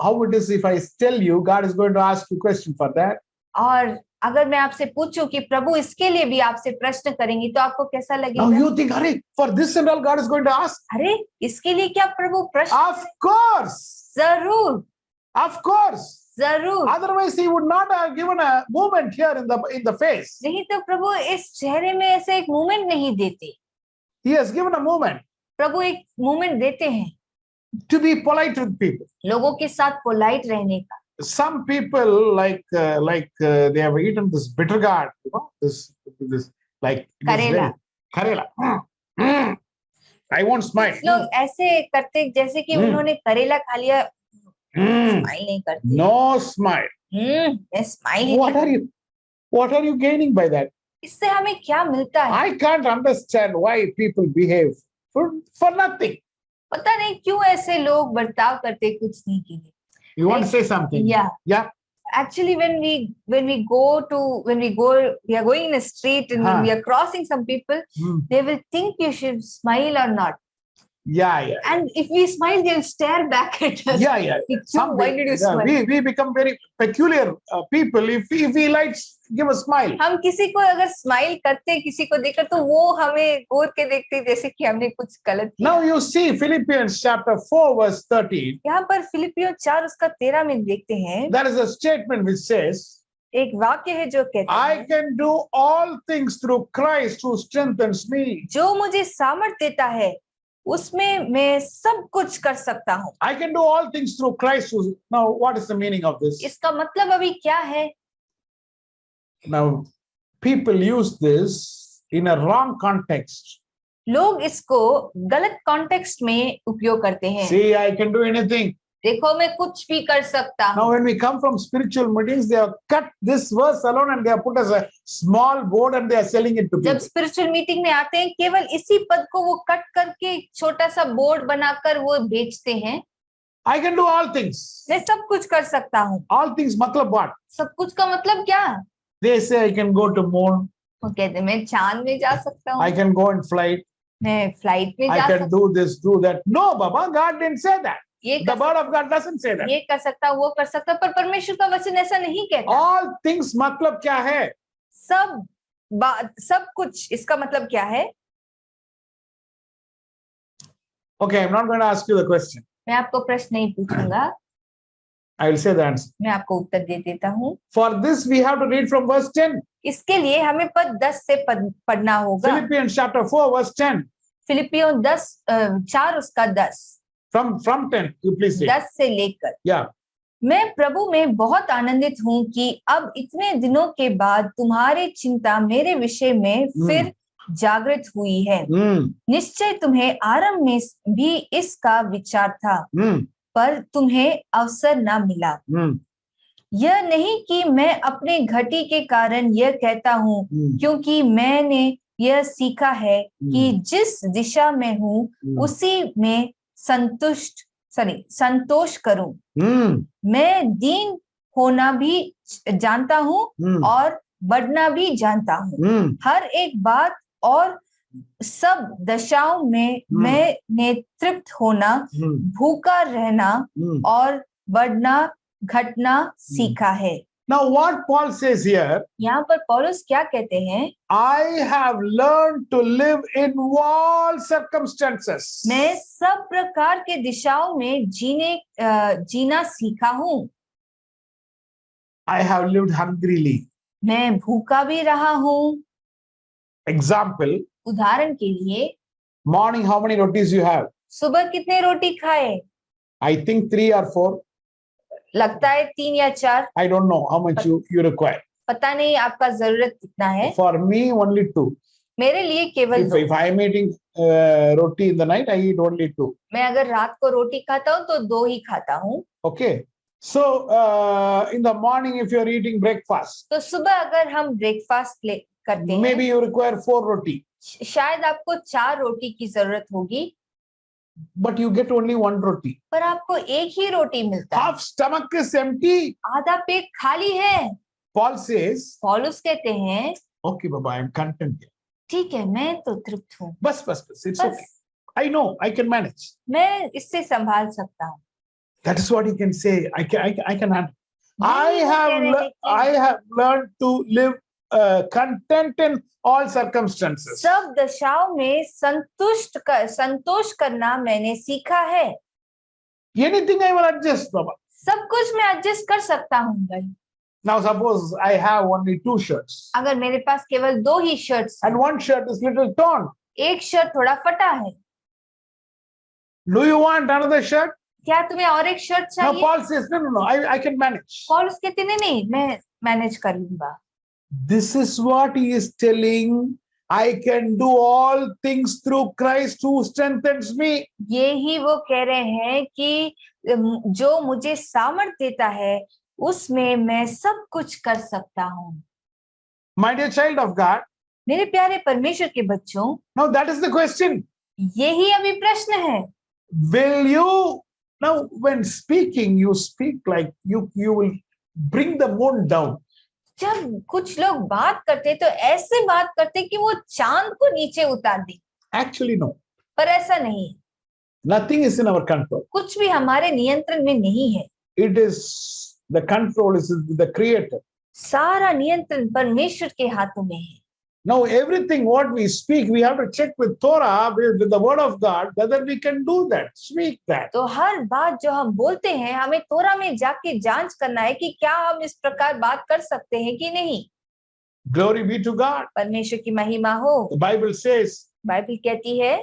[SPEAKER 1] how it is if I tell you, God is going to ask you a question for that.
[SPEAKER 2] और अगर मैं आपसे पूछूं कि प्रभु इसके लिए भी आपसे प्रश्न करेंगे तो आपको कैसा
[SPEAKER 1] Now
[SPEAKER 2] लगेगा?
[SPEAKER 1] you think, Hare, for this and all God is going to ask?
[SPEAKER 2] अरे इसके लिए क्या प्रभु प्रश्न?
[SPEAKER 1] Of course.
[SPEAKER 2] जरूर
[SPEAKER 1] Of course.
[SPEAKER 2] जरूर.
[SPEAKER 1] Otherwise, He would not have given a movement here in the face.
[SPEAKER 2] नहीं तो प्रभु इस चेहरे में ऐसे एक मूवमेंट नहीं देते.
[SPEAKER 1] He has given a movement
[SPEAKER 2] प्रभु एक मूवमेंट देते हैं
[SPEAKER 1] to be polite with people.
[SPEAKER 2] लोगों के साथ पोलाइट रहने का.
[SPEAKER 1] Some people like they have eaten this bitter gourd, this like
[SPEAKER 2] Karela.
[SPEAKER 1] Karela. I won't smile.
[SPEAKER 2] लोग ऐसे करते जैसे कि उन्होंने करेला खा लिया. स्माइल नहीं करते.
[SPEAKER 1] No smile.
[SPEAKER 2] मैं smile.
[SPEAKER 1] What are you gaining by that?
[SPEAKER 2] इससे हमें क्या मिलता है?
[SPEAKER 1] I can't understand why people behave for nothing.
[SPEAKER 2] पता नहीं क्यों ऐसे लोग बर्ताव करते कुछ नहीं के लिए.
[SPEAKER 1] You want to say something?
[SPEAKER 2] Yeah.
[SPEAKER 1] Yeah.
[SPEAKER 2] Actually, when we are going in a street and when we are crossing some people, they will think you should smile or not.
[SPEAKER 1] Yeah.
[SPEAKER 2] And if we smile, they'll stare back at us.
[SPEAKER 1] Yeah.
[SPEAKER 2] Why did you smile?
[SPEAKER 1] We become very peculiar people if we like give a smile.
[SPEAKER 2] हम किसी को अगर smile करते किसी को देखकर तो वो हमें घूर के देखते जैसे कि हमने कुछ गलत किया.
[SPEAKER 1] Now you see Philippians chapter 4 verse 13.
[SPEAKER 2] यहाँ पर फिलिपियों 4 उसका 13 में देखते हैं.
[SPEAKER 1] There is a statement which says,
[SPEAKER 2] एक वाक्य है जो कहता
[SPEAKER 1] I
[SPEAKER 2] है,
[SPEAKER 1] can do all things through Christ who strengthens me.
[SPEAKER 2] जो मुझे सामर्थ्य देता है उसमें मैं सब कुछ कर सकता हूँ.
[SPEAKER 1] I can do all things through Christ who. Now what is the meaning of this?
[SPEAKER 2] इसका मतलब अभी क्या है?
[SPEAKER 1] Now people use this in a wrong context.
[SPEAKER 2] लोग इसको गलत कॉन्टेक्स्ट में उपयोग करते हैं.
[SPEAKER 1] See, I can do anything.
[SPEAKER 2] देखो मैं कुछ भी कर सकता हूँ.
[SPEAKER 1] Now when we come from spiritual meetings, they have cut this verse alone and they have put as a small board and they are selling it to
[SPEAKER 2] जब
[SPEAKER 1] people.
[SPEAKER 2] Spiritual meeting में आते हैं केवल इसी पद को वो कट करके छोटा सा बोर्ड बनाकर वो बेचते हैं.
[SPEAKER 1] I can do all things.
[SPEAKER 2] मैं सब कुछ कर सकता हूँ.
[SPEAKER 1] All things मतलब what?
[SPEAKER 2] सब कुछ का मतलब क्या?
[SPEAKER 1] They say I can go to moon.
[SPEAKER 2] वो कहते हैं मैं चांद में जा सकता हूँ.
[SPEAKER 1] I can go in flight.
[SPEAKER 2] मैं फ्लाइट में
[SPEAKER 1] I
[SPEAKER 2] जा
[SPEAKER 1] can
[SPEAKER 2] सकता
[SPEAKER 1] do this, do that. No, Baba, God didn't say that.
[SPEAKER 2] ये
[SPEAKER 1] The word of God doesn't say that.
[SPEAKER 2] ये कर सकता वो कर सकता पर परमेश्वर का वचन ऐसा नहीं कहता.
[SPEAKER 1] All things मतलब क्या है?
[SPEAKER 2] सब कुछ इसका मतलब क्या है?
[SPEAKER 1] Okay, I'm not going to ask you the question.
[SPEAKER 2] मैं आपको प्रश्न नहीं पूछूंगा.
[SPEAKER 1] I will say the answer.
[SPEAKER 2] मैं आपको उत्तर दे देता हूँ.
[SPEAKER 1] For this we have to read from verse 10.
[SPEAKER 2] इसके लिए हमें पद 10 से पढ़ना होगा.
[SPEAKER 1] Philippians chapter 4 verse 10.
[SPEAKER 2] फिलिपियों 4 उसका 10.
[SPEAKER 1] From 10, you please say.
[SPEAKER 2] 10 से लेकर.
[SPEAKER 1] Yeah.
[SPEAKER 2] मैं प्रभु में बहुत आनंदित हूँ कि अब इतने दिनों के बाद तुम्हारी चिंता मेरे विषय में फिर जागृत हुई है. निश्चय तुम्हें आरंभ में भी इसका विचार था, पर तुम्हें अवसर न मिला. यह नहीं कि मैं अपने घटी के कारण यह कहता हूँ, क्योंकि मैंने यह सीखा है कि जिस दिशा में हूँ उसी में संतोष करूं. मैं दीन होना भी जानता हूं और बढ़ना भी जानता हूं. हर एक बात और सब दशाओं में मैंने तृप्त होना, भूखा रहना और बढ़ना घटना सीखा है.
[SPEAKER 1] Now what Paul says here,
[SPEAKER 2] यहाँ पर पौलुस क्या कहते हैं?
[SPEAKER 1] I have learned to live in all circumstances.
[SPEAKER 2] मैं सब प्रकार के दिशाओं में जीना सीखा हूँ.
[SPEAKER 1] I have lived hungrily.
[SPEAKER 2] मैं भूखा भी रहा हूँ.
[SPEAKER 1] Example,
[SPEAKER 2] उदाहरण के लिए,
[SPEAKER 1] morning how many rotis you have?
[SPEAKER 2] सुबह कितने रोटी खाए?
[SPEAKER 1] I think 3 or 4.
[SPEAKER 2] लगता है 3 या 4.
[SPEAKER 1] I don't know how much you require.
[SPEAKER 2] पता नहीं आपका जरूरत कितना है.
[SPEAKER 1] For me only 2.
[SPEAKER 2] मेरे लिए केवल 2.
[SPEAKER 1] If I am eating roti in the night, I eat only 2.
[SPEAKER 2] मैं अगर रात को रोटी खाता हूँ तो 2 ही खाता हूँ.
[SPEAKER 1] Okay. So in the morning if you are eating breakfast,
[SPEAKER 2] तो सुबह अगर हम ब्रेकफास्ट करते हैं,
[SPEAKER 1] maybe you require 4 roti.
[SPEAKER 2] शायद आपको 4 रोटी की जरूरत होगी.
[SPEAKER 1] But you get only 1 roti.
[SPEAKER 2] पर आपको एक ही रोटी मिलता है.
[SPEAKER 1] Half stomach is empty.
[SPEAKER 2] आधा पेट खाली है.
[SPEAKER 1] Paul says,
[SPEAKER 2] पौलुस कहते हैं,
[SPEAKER 1] okay Baba, I am content.
[SPEAKER 2] ठीक है, मैं तो तृप्त हूँ.
[SPEAKER 1] बस, it's okay. I know, I can manage.
[SPEAKER 2] मैं इससे संभाल सकता हूँ.
[SPEAKER 1] That is what you can say. I can handle. I have learned to live content in all circumstances.
[SPEAKER 2] सब दशाओं में संतोष करना मैंने सीखा है.
[SPEAKER 1] Anything I will adjust, Baba.
[SPEAKER 2] सब कुछ मैं एडजस्ट कर सकता हूँ भाई.
[SPEAKER 1] Now suppose I have only 2 shirts.
[SPEAKER 2] अगर मेरे पास केवल 2 ही shirts
[SPEAKER 1] and one shirt is little torn.
[SPEAKER 2] एक शर्ट थोड़ा फटा है.
[SPEAKER 1] Do you want another shirt?
[SPEAKER 2] क्या तुम्हें और एक शर्ट चाहिए?
[SPEAKER 1] No, Paul says no. I can manage.
[SPEAKER 2] पौलुस कहते नहीं, मैं मैनेज कर लूंगा.
[SPEAKER 1] This is what he is telling. I can do all things through Christ who strengthens me.
[SPEAKER 2] ये ही वो कह रहे हैं कि जो मुझे सामर्थ्य देता है उसमें मैं सब कुछ कर सकता हूँ.
[SPEAKER 1] My dear child of God.
[SPEAKER 2] मेरे प्यारे परमेश्वर के बच्चों.
[SPEAKER 1] Now that is the question.
[SPEAKER 2] यही अभी प्रश्न है.
[SPEAKER 1] Will you? Now, when speaking, you speak like you will bring the moon down.
[SPEAKER 2] जब कुछ लोग बात करते तो ऐसे बात करते कि वो चांद को नीचे उतार दे,
[SPEAKER 1] Actually, no.
[SPEAKER 2] पर ऐसा नहीं है।
[SPEAKER 1] Nothing is in our control.
[SPEAKER 2] कुछ भी हमारे नियंत्रण में नहीं है।
[SPEAKER 1] It is the control is the Creator.
[SPEAKER 2] सारा नियंत्रण परमेश्वर के हाथों में है।
[SPEAKER 1] Now, everything what we speak, we have to check with Torah, with the Word of God, whether we can do that, speak that.
[SPEAKER 2] तो हर बात जो हम बोलते हैं हमें तोरा में जाके जांच करना है कि क्या हम इस प्रकार बात कर सकते हैं कि नहीं।
[SPEAKER 1] Glory be to God.
[SPEAKER 2] परमेश्वर की महिमा हो।
[SPEAKER 1] The Bible says
[SPEAKER 2] बाइबल कहती है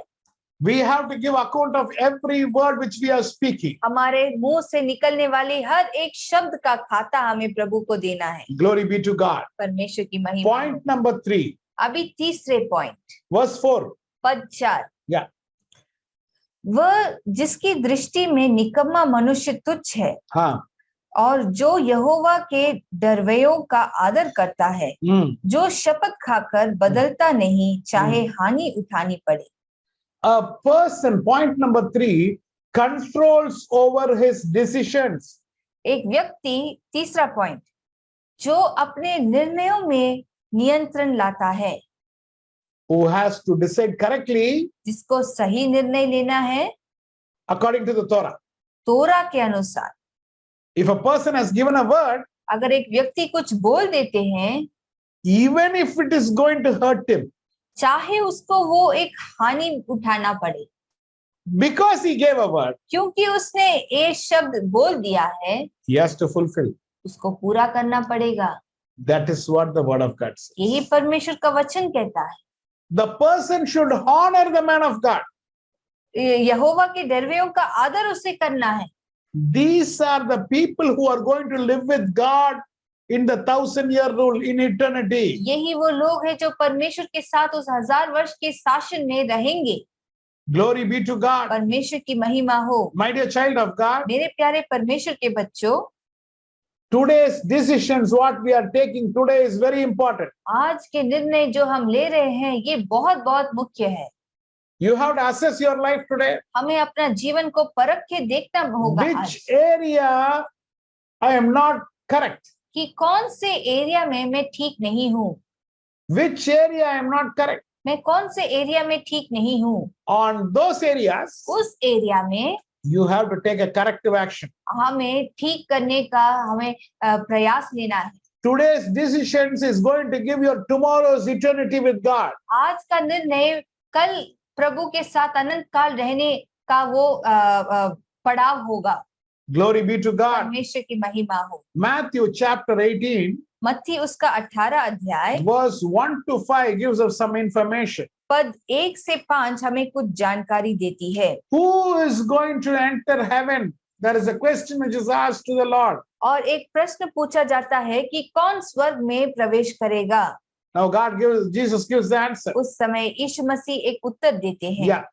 [SPEAKER 1] we have to give account of every word which we are speaking.
[SPEAKER 2] हमारे मुंह से निकलने वाली हर एक शब्द का खाता हमें प्रभु को देना है।
[SPEAKER 1] Glory be to God.
[SPEAKER 2] परमेश्वर की महिमा हो।
[SPEAKER 1] Point number 3,
[SPEAKER 2] अभी तीसरे पॉइंट,
[SPEAKER 1] verse 4.
[SPEAKER 2] पद 4।
[SPEAKER 1] Yeah.
[SPEAKER 2] वह जिसकी दृष्टि में निकम्मा मनुष्य तुच्छ है
[SPEAKER 1] हाँ.
[SPEAKER 2] और जो यहोवा के डरवैयों का आदर करता है, जो शपथ खाकर बदलता नहीं, चाहे हानि उठानी पड़े।
[SPEAKER 1] A person, point number 3, controls over his decisions.
[SPEAKER 2] एक व्यक्ति, तीसरा पॉइंट, जो अपने निर्णयों में नियंत्रण लाता है,
[SPEAKER 1] Who has to decide correctly
[SPEAKER 2] जिसको सही निर्णय लेना है
[SPEAKER 1] according to the Torah.
[SPEAKER 2] तोरा के अनुसार।
[SPEAKER 1] If a person has given a word,
[SPEAKER 2] अगर एक व्यक्ति कुछ बोल देते हैं,
[SPEAKER 1] even if it is going to hurt him,
[SPEAKER 2] चाहे उसको वो एक हानि उठाना पड़े,
[SPEAKER 1] because he gave a word,
[SPEAKER 2] क्योंकि उसने एक शब्द बोल दिया है,
[SPEAKER 1] he has to fulfill.
[SPEAKER 2] उसको पूरा करना पड़ेगा।
[SPEAKER 1] That is what the word of God says.
[SPEAKER 2] यही परमेश्वर का वचन कहता है।
[SPEAKER 1] The person should honor the man of God.
[SPEAKER 2] यहोवा के डरवैयों का आदर उसे करना है।
[SPEAKER 1] These are the people who are going to live with God in the 1,000-year rule in eternity.
[SPEAKER 2] यही वो लोग हैं जो परमेश्वर के साथ उस 1000 वर्ष के शासन में रहेंगे।
[SPEAKER 1] Glory be to God.
[SPEAKER 2] परमेश्वर की महिमा हो।
[SPEAKER 1] My dear child of God,
[SPEAKER 2] मेरे प्यारे परमेश्वर के बच्चों,
[SPEAKER 1] today's decisions, what we are taking today is very important.
[SPEAKER 2] आज के निर्णय जो हम ले रहे हैं ये बहुत बहुत मुख्य है।
[SPEAKER 1] You have to assess your life today.
[SPEAKER 2] हमें अपना जीवन को परख के देखना होगा आज
[SPEAKER 1] Which area I am not correct?
[SPEAKER 2] कि कौन से एरिया में मैं ठीक नहीं हूँ,
[SPEAKER 1] Which area I am not correct?
[SPEAKER 2] मैं कौन से एरिया में ठीक नहीं हूँ।
[SPEAKER 1] On those areas,
[SPEAKER 2] उस एरिया में
[SPEAKER 1] you have to take a corrective action.
[SPEAKER 2] हमें ठीक करने का हमें प्रयास लेना है।
[SPEAKER 1] Today's decisions is going to give your tomorrow's eternity with God.
[SPEAKER 2] आज का निर्णय कल प्रभु के साथ अनंत काल रहने का वो पड़ाव होगा।
[SPEAKER 1] Glory be to God.
[SPEAKER 2] परमेश्वर की महिमा हो।
[SPEAKER 1] Matthew chapter 18,
[SPEAKER 2] मत्ती उसका 18 अध्याय
[SPEAKER 1] verse 1 to 5 gives us some information.
[SPEAKER 2] पद 1 से 5 हमें कुछ जानकारी देती है।
[SPEAKER 1] Who is going to enter heaven? There is a question which is asked to the Lord.
[SPEAKER 2] और एक प्रश्न पूछा जाता है कि कौन स्वर्ग में प्रवेश करेगा।
[SPEAKER 1] Now Jesus gives the answer.
[SPEAKER 2] उस समय यीशु मसीह एक उत्तर देते हैं।
[SPEAKER 1] Yeah.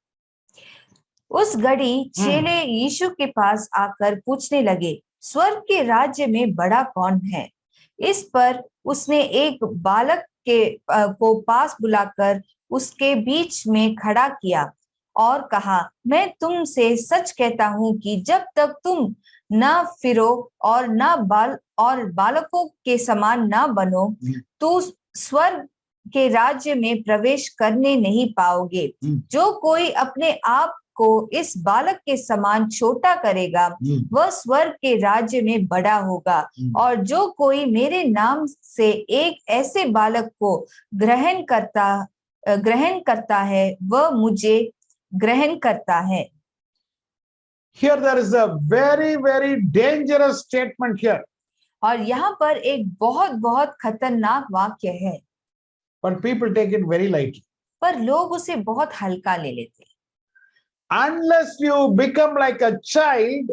[SPEAKER 2] उस घड़ी चेले यीशु के पास आकर पूछने लगे, स्वर्ग के राज्य में बड़ा कौन है? इस पर उसने एक बालक को पास बुलाकर उसके बीच में खड़ा किया और कहा, मैं तुमसे सच कहता हूं कि जब तक तुम ना फिरो और बालकों के समान ना बनो, तो स्वर्ग के राज्य में प्रवेश करने नहीं पाओगे। जो कोई अपने आप को इस बालक के समान छोटा करेगा, वह स्वर्ग के राज्य में बड़ा होगा। और जो कोई मेरे नाम से एक ऐसे बालक को ग्रहण करता है, वह मुझे ग्रहण करता है।
[SPEAKER 1] Here there is a very, very dangerous statement here.
[SPEAKER 2] और यहाँ पर एक बहुत बहुत खतरनाक वाक्य है,
[SPEAKER 1] But people take it very lightly.
[SPEAKER 2] पर लोग उसे बहुत हल्का ले लेते हैं।
[SPEAKER 1] Unless you become like a child,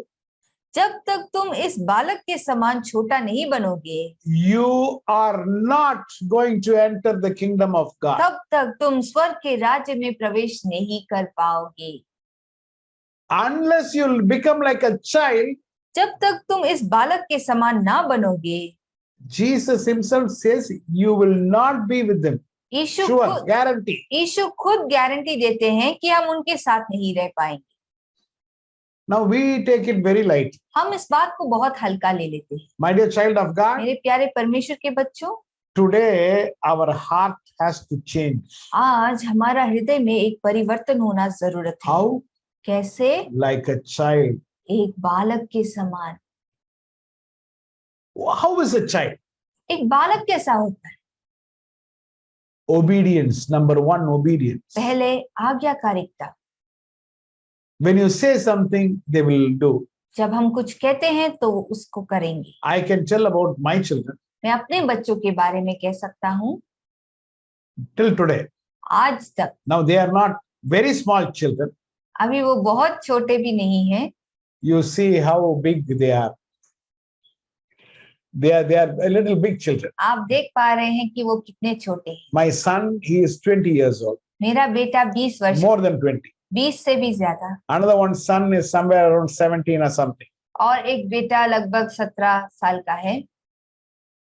[SPEAKER 2] जब तक तुम इस बालक के समान छोटा नहीं बनोगे,
[SPEAKER 1] you are not going to enter the kingdom of God.
[SPEAKER 2] तब तक तुम स्वर्ग के राज्य में प्रवेश नहीं कर पाओगे।
[SPEAKER 1] Unless you become like a child,
[SPEAKER 2] जब तक तुम इस बालक के समान ना बनोगे,
[SPEAKER 1] Jesus himself says you will not be with them.
[SPEAKER 2] Yeshu
[SPEAKER 1] Sure, guarantee.
[SPEAKER 2] खुद गारंटी देते हैं कि हम उनके साथ नहीं रह पाएंगे।
[SPEAKER 1] Now we take it very light.
[SPEAKER 2] हम इस बात को बहुत हल्का ले लेते हैं।
[SPEAKER 1] My dear child of God,
[SPEAKER 2] मेरे प्यारे परमेश्वर के बच्चों,
[SPEAKER 1] today our heart has to change.
[SPEAKER 2] आज हमारा हृदय में एक परिवर्तन होना जरूरत है।
[SPEAKER 1] How?
[SPEAKER 2] कैसे?
[SPEAKER 1] Like a child.
[SPEAKER 2] एक बालक के समान।
[SPEAKER 1] How is a child?
[SPEAKER 2] एक बालक कैसा होता है?
[SPEAKER 1] Obedience. Number one, obedience.
[SPEAKER 2] पहले आज्ञाकारिता।
[SPEAKER 1] When you say something, they will do.
[SPEAKER 2] जब हम कुछ कहते हैं तो वो उसको करेंगे।
[SPEAKER 1] I can tell about my children
[SPEAKER 2] मैं अपने बच्चों के बारे में कह सकता हूँ
[SPEAKER 1] till today.
[SPEAKER 2] आज तक।
[SPEAKER 1] Now they are not very small children.
[SPEAKER 2] अभी वो बहुत छोटे भी नहीं हैं।
[SPEAKER 1] You see how big they are. They are a little big children.
[SPEAKER 2] आप देख पा रहे हैं कि वो कितने छोटे हैं।
[SPEAKER 1] My son, he is 20 years old.
[SPEAKER 2] मेरा बेटा 20 वर्ष,
[SPEAKER 1] More than 20.
[SPEAKER 2] 20 से भी ज्यादा।
[SPEAKER 1] Another one son is somewhere around 17 or something.
[SPEAKER 2] और एक बेटा लगभग 17 साल का है।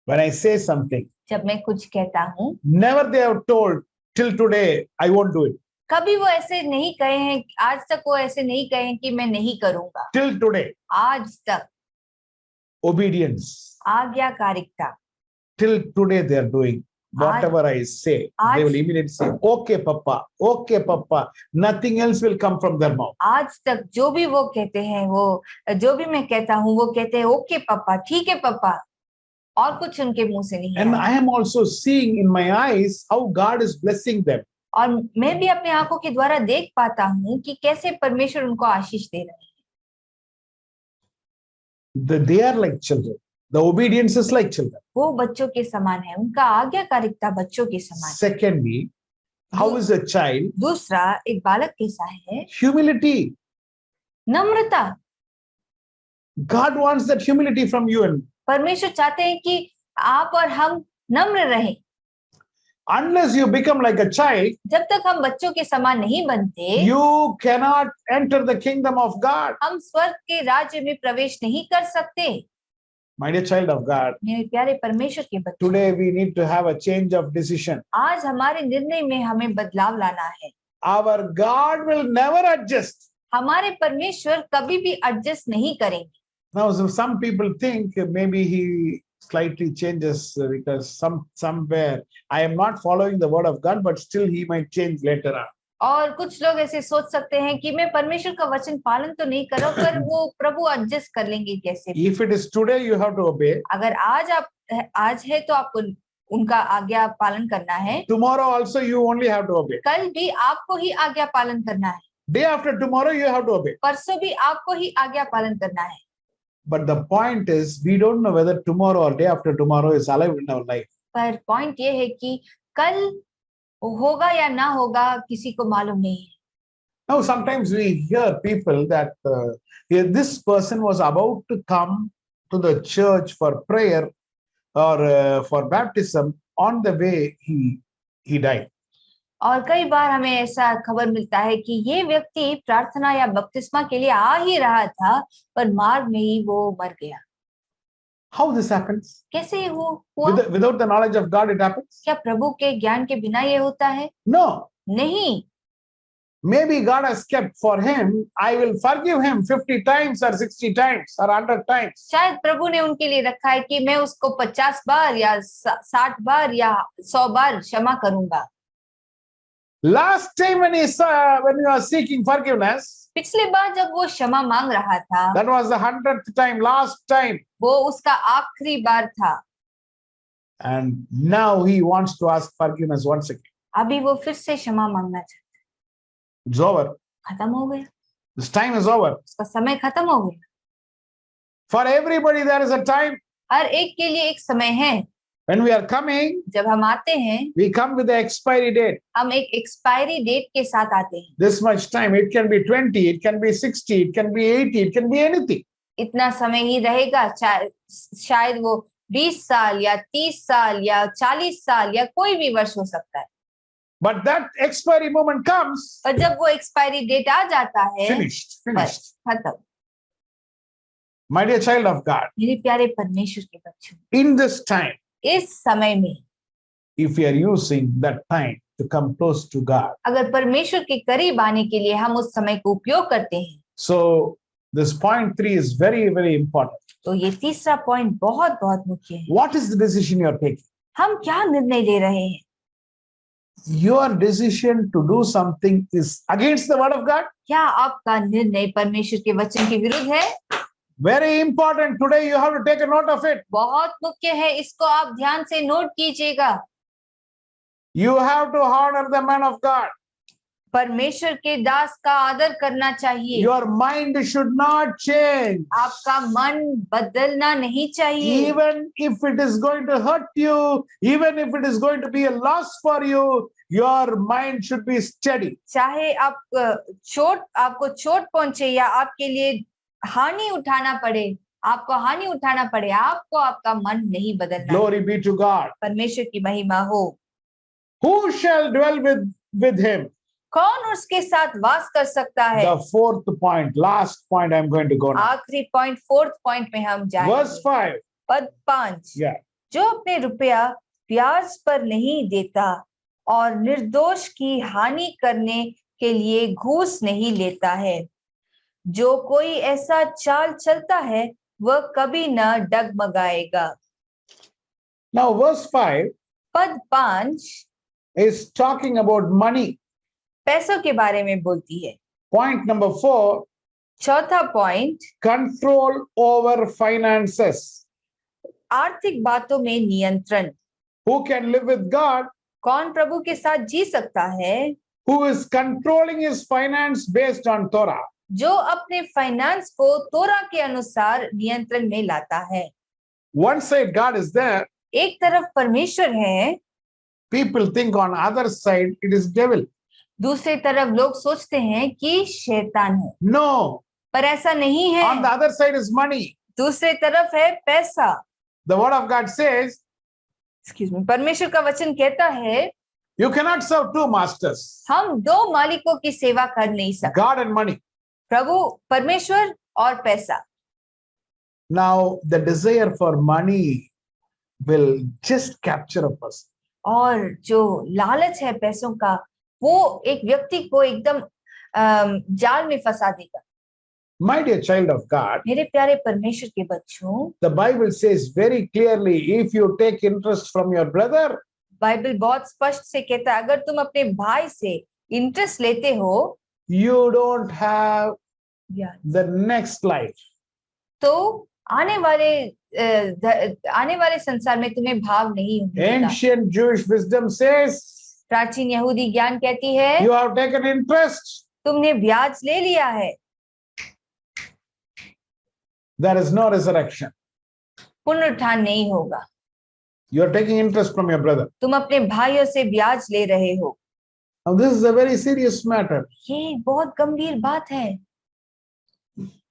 [SPEAKER 1] When I say something,
[SPEAKER 2] जब मैं कुछ कहता हूँ,
[SPEAKER 1] never they have told till today, I won't do it.
[SPEAKER 2] कभी वो ऐसे नहीं कहे हैं, आज तक वो ऐसे नहीं कहे हैं कि मैं नहीं करूंगा।
[SPEAKER 1] Till today,
[SPEAKER 2] आज तक
[SPEAKER 1] obedience.
[SPEAKER 2] आज्ञाकारिता।
[SPEAKER 1] Till today they are doing whatever I say. They will immediately say, okay, Papa, okay, Papa. Nothing else will come from their mouth.
[SPEAKER 2] आज तक जो भी वो कहते हैं, वो जो भी मैं कहता हूँ वो कहते हैं ओके पापा, ठीक है पापा, और कुछ उनके मुंह से नहीं
[SPEAKER 1] And
[SPEAKER 2] आता।
[SPEAKER 1] I am also seeing in my eyes how God is blessing them.
[SPEAKER 2] और मैं भी अपने आंखों के द्वारा देख पाता हूँ कि कैसे परमेश्वर उनको आशीष दे रहे हैं।
[SPEAKER 1] They are like children. The obedience is like children.
[SPEAKER 2] वो बच्चों के समान है, उनका आज्ञाकारिता बच्चों के समान है।
[SPEAKER 1] Secondly, how is a child?
[SPEAKER 2] दूसरा, एक बालक कैसा है?
[SPEAKER 1] Humility.
[SPEAKER 2] Namrata.
[SPEAKER 1] God wants that humility from you and me.
[SPEAKER 2] परमेश्वर चाहते हैं कि आप और हम नम्र रहें।
[SPEAKER 1] Unless you become like a child,
[SPEAKER 2] जब तक हम बच्चों के समान नहीं बनते,
[SPEAKER 1] you cannot enter the kingdom of God.
[SPEAKER 2] हम स्वर्ग के राज्य में प्रवेश नहीं कर सकते।
[SPEAKER 1] My dear child of God,
[SPEAKER 2] मेरे प्यारे परमेश्वर के बच्चे,
[SPEAKER 1] today we need to have a change of decision.
[SPEAKER 2] आज हमारे निर्णय में हमें बदलाव लाना है।
[SPEAKER 1] Our God will never adjust.
[SPEAKER 2] हमारे परमेश्वर कभी भी एडजस्ट नहीं करेंगे।
[SPEAKER 1] Now, some people think maybe he slightly changes because somewhere I am not following the word of God, but still he might change later on.
[SPEAKER 2] और कुछ लोग ऐसे सोच सकते हैं कि मैं परमेश्वर का वचन पालन तो नहीं कर रहा, पर वो प्रभु एडजस्ट कर लेंगे कैसे भी।
[SPEAKER 1] If it is today, you have to obey.
[SPEAKER 2] अगर आज है तो आपको उनका आज्ञा पालन करना है।
[SPEAKER 1] Tomorrow also you only have to obey.
[SPEAKER 2] कल भी आपको ही आज्ञा पालन करना है।
[SPEAKER 1] Day after tomorrow you have to obey.
[SPEAKER 2] परसों भी आपको ही आज्ञा पालन करना है।
[SPEAKER 1] But the point is, we don't know whether tomorrow or day after tomorrow is alive in our life.
[SPEAKER 2] पर पॉइंट ये है कि कल होगा या ना होगा किसी को मालूम नहीं है।
[SPEAKER 1] Now, sometimes we hear people that this person was about to come to the church for prayer or for baptism. On the way, he died.
[SPEAKER 2] और कई बार हमें ऐसा खबर मिलता है कि ये व्यक्ति प्रार्थना या बपतिस्मा के लिए आ ही रहा था, पर मार्ग में ही वो मर गया।
[SPEAKER 1] How this happens?
[SPEAKER 2] कैसे ये हुआ?
[SPEAKER 1] Without the knowledge of God, it happens?
[SPEAKER 2] क्या प्रभु के ज्ञान के बिना ये होता है?
[SPEAKER 1] No.
[SPEAKER 2] नहीं।
[SPEAKER 1] Maybe God has kept for him, I will forgive him 50 times or 60 times or 100 times.
[SPEAKER 2] शायद प्रभु ने उनके लिए रखा है कि मैं उसको 50 बार या 60 बार या 100 बार क्षमा करूंगा।
[SPEAKER 1] Last time when you are seeking forgiveness,
[SPEAKER 2] पिछली बार जब वो क्षमा मांग रहा था,
[SPEAKER 1] that was the 100th time, last time.
[SPEAKER 2] वो उसका आखिरी बार था।
[SPEAKER 1] And now he wants to ask forgiveness once again.
[SPEAKER 2] अभी वो फिर से क्षमा मांगना चाहता है।
[SPEAKER 1] It's over.
[SPEAKER 2] खत्म हो गया।
[SPEAKER 1] This time is over.
[SPEAKER 2] उसका समय खत्म हो गया।
[SPEAKER 1] For everybody there is a time.
[SPEAKER 2] हर एक के लिए एक समय है।
[SPEAKER 1] When we are coming,
[SPEAKER 2] जब हम आते हैं,
[SPEAKER 1] we come with the expiry date.
[SPEAKER 2] हम एक एक्सपायरी डेट के साथ आते हैं।
[SPEAKER 1] This much time. It can be 20, it can be 60, it can be 80, it can be anything.
[SPEAKER 2] इतना समय ही रहेगा। शायद वो 20 साल या 30 साल या 40 साल या कोई भी वर्ष हो सकता है।
[SPEAKER 1] But that expiry moment comes.
[SPEAKER 2] और जब वो एक्सपायरी डेट आ जाता है,
[SPEAKER 1] Finished.
[SPEAKER 2] खत्म।
[SPEAKER 1] My dear child of God,
[SPEAKER 2] मेरे प्यारे परमेश्वर के बच्चों,
[SPEAKER 1] in this time,
[SPEAKER 2] इस समय में
[SPEAKER 1] if we are using that time to come close to God,
[SPEAKER 2] अगर परमेश्वर के करीब आने के लिए हम उस समय को उपयोग करते हैं,
[SPEAKER 1] so This point 3 is very, very important.
[SPEAKER 2] तो ये तीसरा पॉइंट बहुत बहुत मुख्य है।
[SPEAKER 1] What is the decision you are taking?
[SPEAKER 2] हम क्या निर्णय ले रहे हैं?
[SPEAKER 1] Your decision to do something is against the word of God.
[SPEAKER 2] क्या आपका निर्णय परमेश्वर के वचन के विरुद्ध है?
[SPEAKER 1] Very important. Today you have to take a note of it.
[SPEAKER 2] बहुत मुख्य है, इसको आप ध्यान से नोट कीजिएगा।
[SPEAKER 1] You have to honor the man of God.
[SPEAKER 2] परमेश्वर के दास का आदर करना चाहिए।
[SPEAKER 1] Your mind should not change.
[SPEAKER 2] आपका मन बदलना नहीं चाहिए।
[SPEAKER 1] Even if it is going to hurt you, even if it is going to be a loss for you, your mind should be steady.
[SPEAKER 2] चाहे आपको चोट पहुंचे या आपके लिए हानि उठाना पड़े, आपको आपका मन नहीं बदलना।
[SPEAKER 1] Glory be to God.
[SPEAKER 2] परमेश्वर की महिमा हो।
[SPEAKER 1] Who shall dwell with him?
[SPEAKER 2] कौन उसके साथ वास कर सकता है?
[SPEAKER 1] The fourth point, last point I'm going to go now.
[SPEAKER 2] आखिरी पॉइंट, फोर्थ पॉइंट में हम
[SPEAKER 1] Verse
[SPEAKER 2] जाएंगे।
[SPEAKER 1] 5.
[SPEAKER 2] पद 5,
[SPEAKER 1] Yeah.
[SPEAKER 2] जो अपने रुपया ब्याज पर नहीं देता और निर्दोष की हानि करने के लिए घूस नहीं लेता है, जो कोई ऐसा चाल चलता है वह कभी न डगमगाएगा।
[SPEAKER 1] Now verse 5
[SPEAKER 2] पद 5
[SPEAKER 1] is talking about money.
[SPEAKER 2] पैसों के बारे में बोलती है।
[SPEAKER 1] Point number 4,
[SPEAKER 2] चौथा पॉइंट,
[SPEAKER 1] control over finances.
[SPEAKER 2] आर्थिक बातों में नियंत्रण।
[SPEAKER 1] Who can live with God?
[SPEAKER 2] कौन प्रभु के साथ जी सकता है?
[SPEAKER 1] Who is controlling his finance based on Torah.
[SPEAKER 2] जो अपने फाइनेंस को तोरा के अनुसार नियंत्रण में लाता है।
[SPEAKER 1] One side God is there,
[SPEAKER 2] एक तरफ परमेश्वर है,
[SPEAKER 1] people think on other side it is devil.
[SPEAKER 2] दूसरी तरफ लोग सोचते हैं कि शैतान है,
[SPEAKER 1] No,
[SPEAKER 2] पर ऐसा नहीं है।
[SPEAKER 1] on the other side is money.
[SPEAKER 2] दूसरी तरफ है पैसा।
[SPEAKER 1] The word of God says
[SPEAKER 2] परमेश्वर का वचन कहता है
[SPEAKER 1] you cannot serve two masters,
[SPEAKER 2] हम दो मालिकों की सेवा कर नहीं सकते,
[SPEAKER 1] God and money.
[SPEAKER 2] प्रभु परमेश्वर और पैसा।
[SPEAKER 1] Now the desire for money will just capture a person.
[SPEAKER 2] और जो लालच है पैसों का, वो एक व्यक्ति को एकदम जाल में फंसा देगा।
[SPEAKER 1] My dear child of God,
[SPEAKER 2] मेरे प्यारे परमेश्वर के बच्चों,
[SPEAKER 1] the Bible says very clearly, if you take interest from your brother,
[SPEAKER 2] Bible बहुत स्पष्ट से कहता है, अगर तुम अपने भाई से इंटरेस्ट लेते हो,
[SPEAKER 1] you don't have the next life.
[SPEAKER 2] तो आने वाले संसार में तुम्हें भाग नहीं होगा।
[SPEAKER 1] Ancient Jewish wisdom says,
[SPEAKER 2] प्राचीन यहूदी ज्ञान कहती है,
[SPEAKER 1] you have taken interest,
[SPEAKER 2] तुमने ब्याज ले लिया है,
[SPEAKER 1] there is no resurrection.
[SPEAKER 2] पुनरुत्थान नहीं होगा।
[SPEAKER 1] You are taking interest from your brother.
[SPEAKER 2] तुम अपने भाइयों से ब्याज ले रहे हो।
[SPEAKER 1] Now this is a very serious matter.
[SPEAKER 2] ये बहुत गंभीर बात है।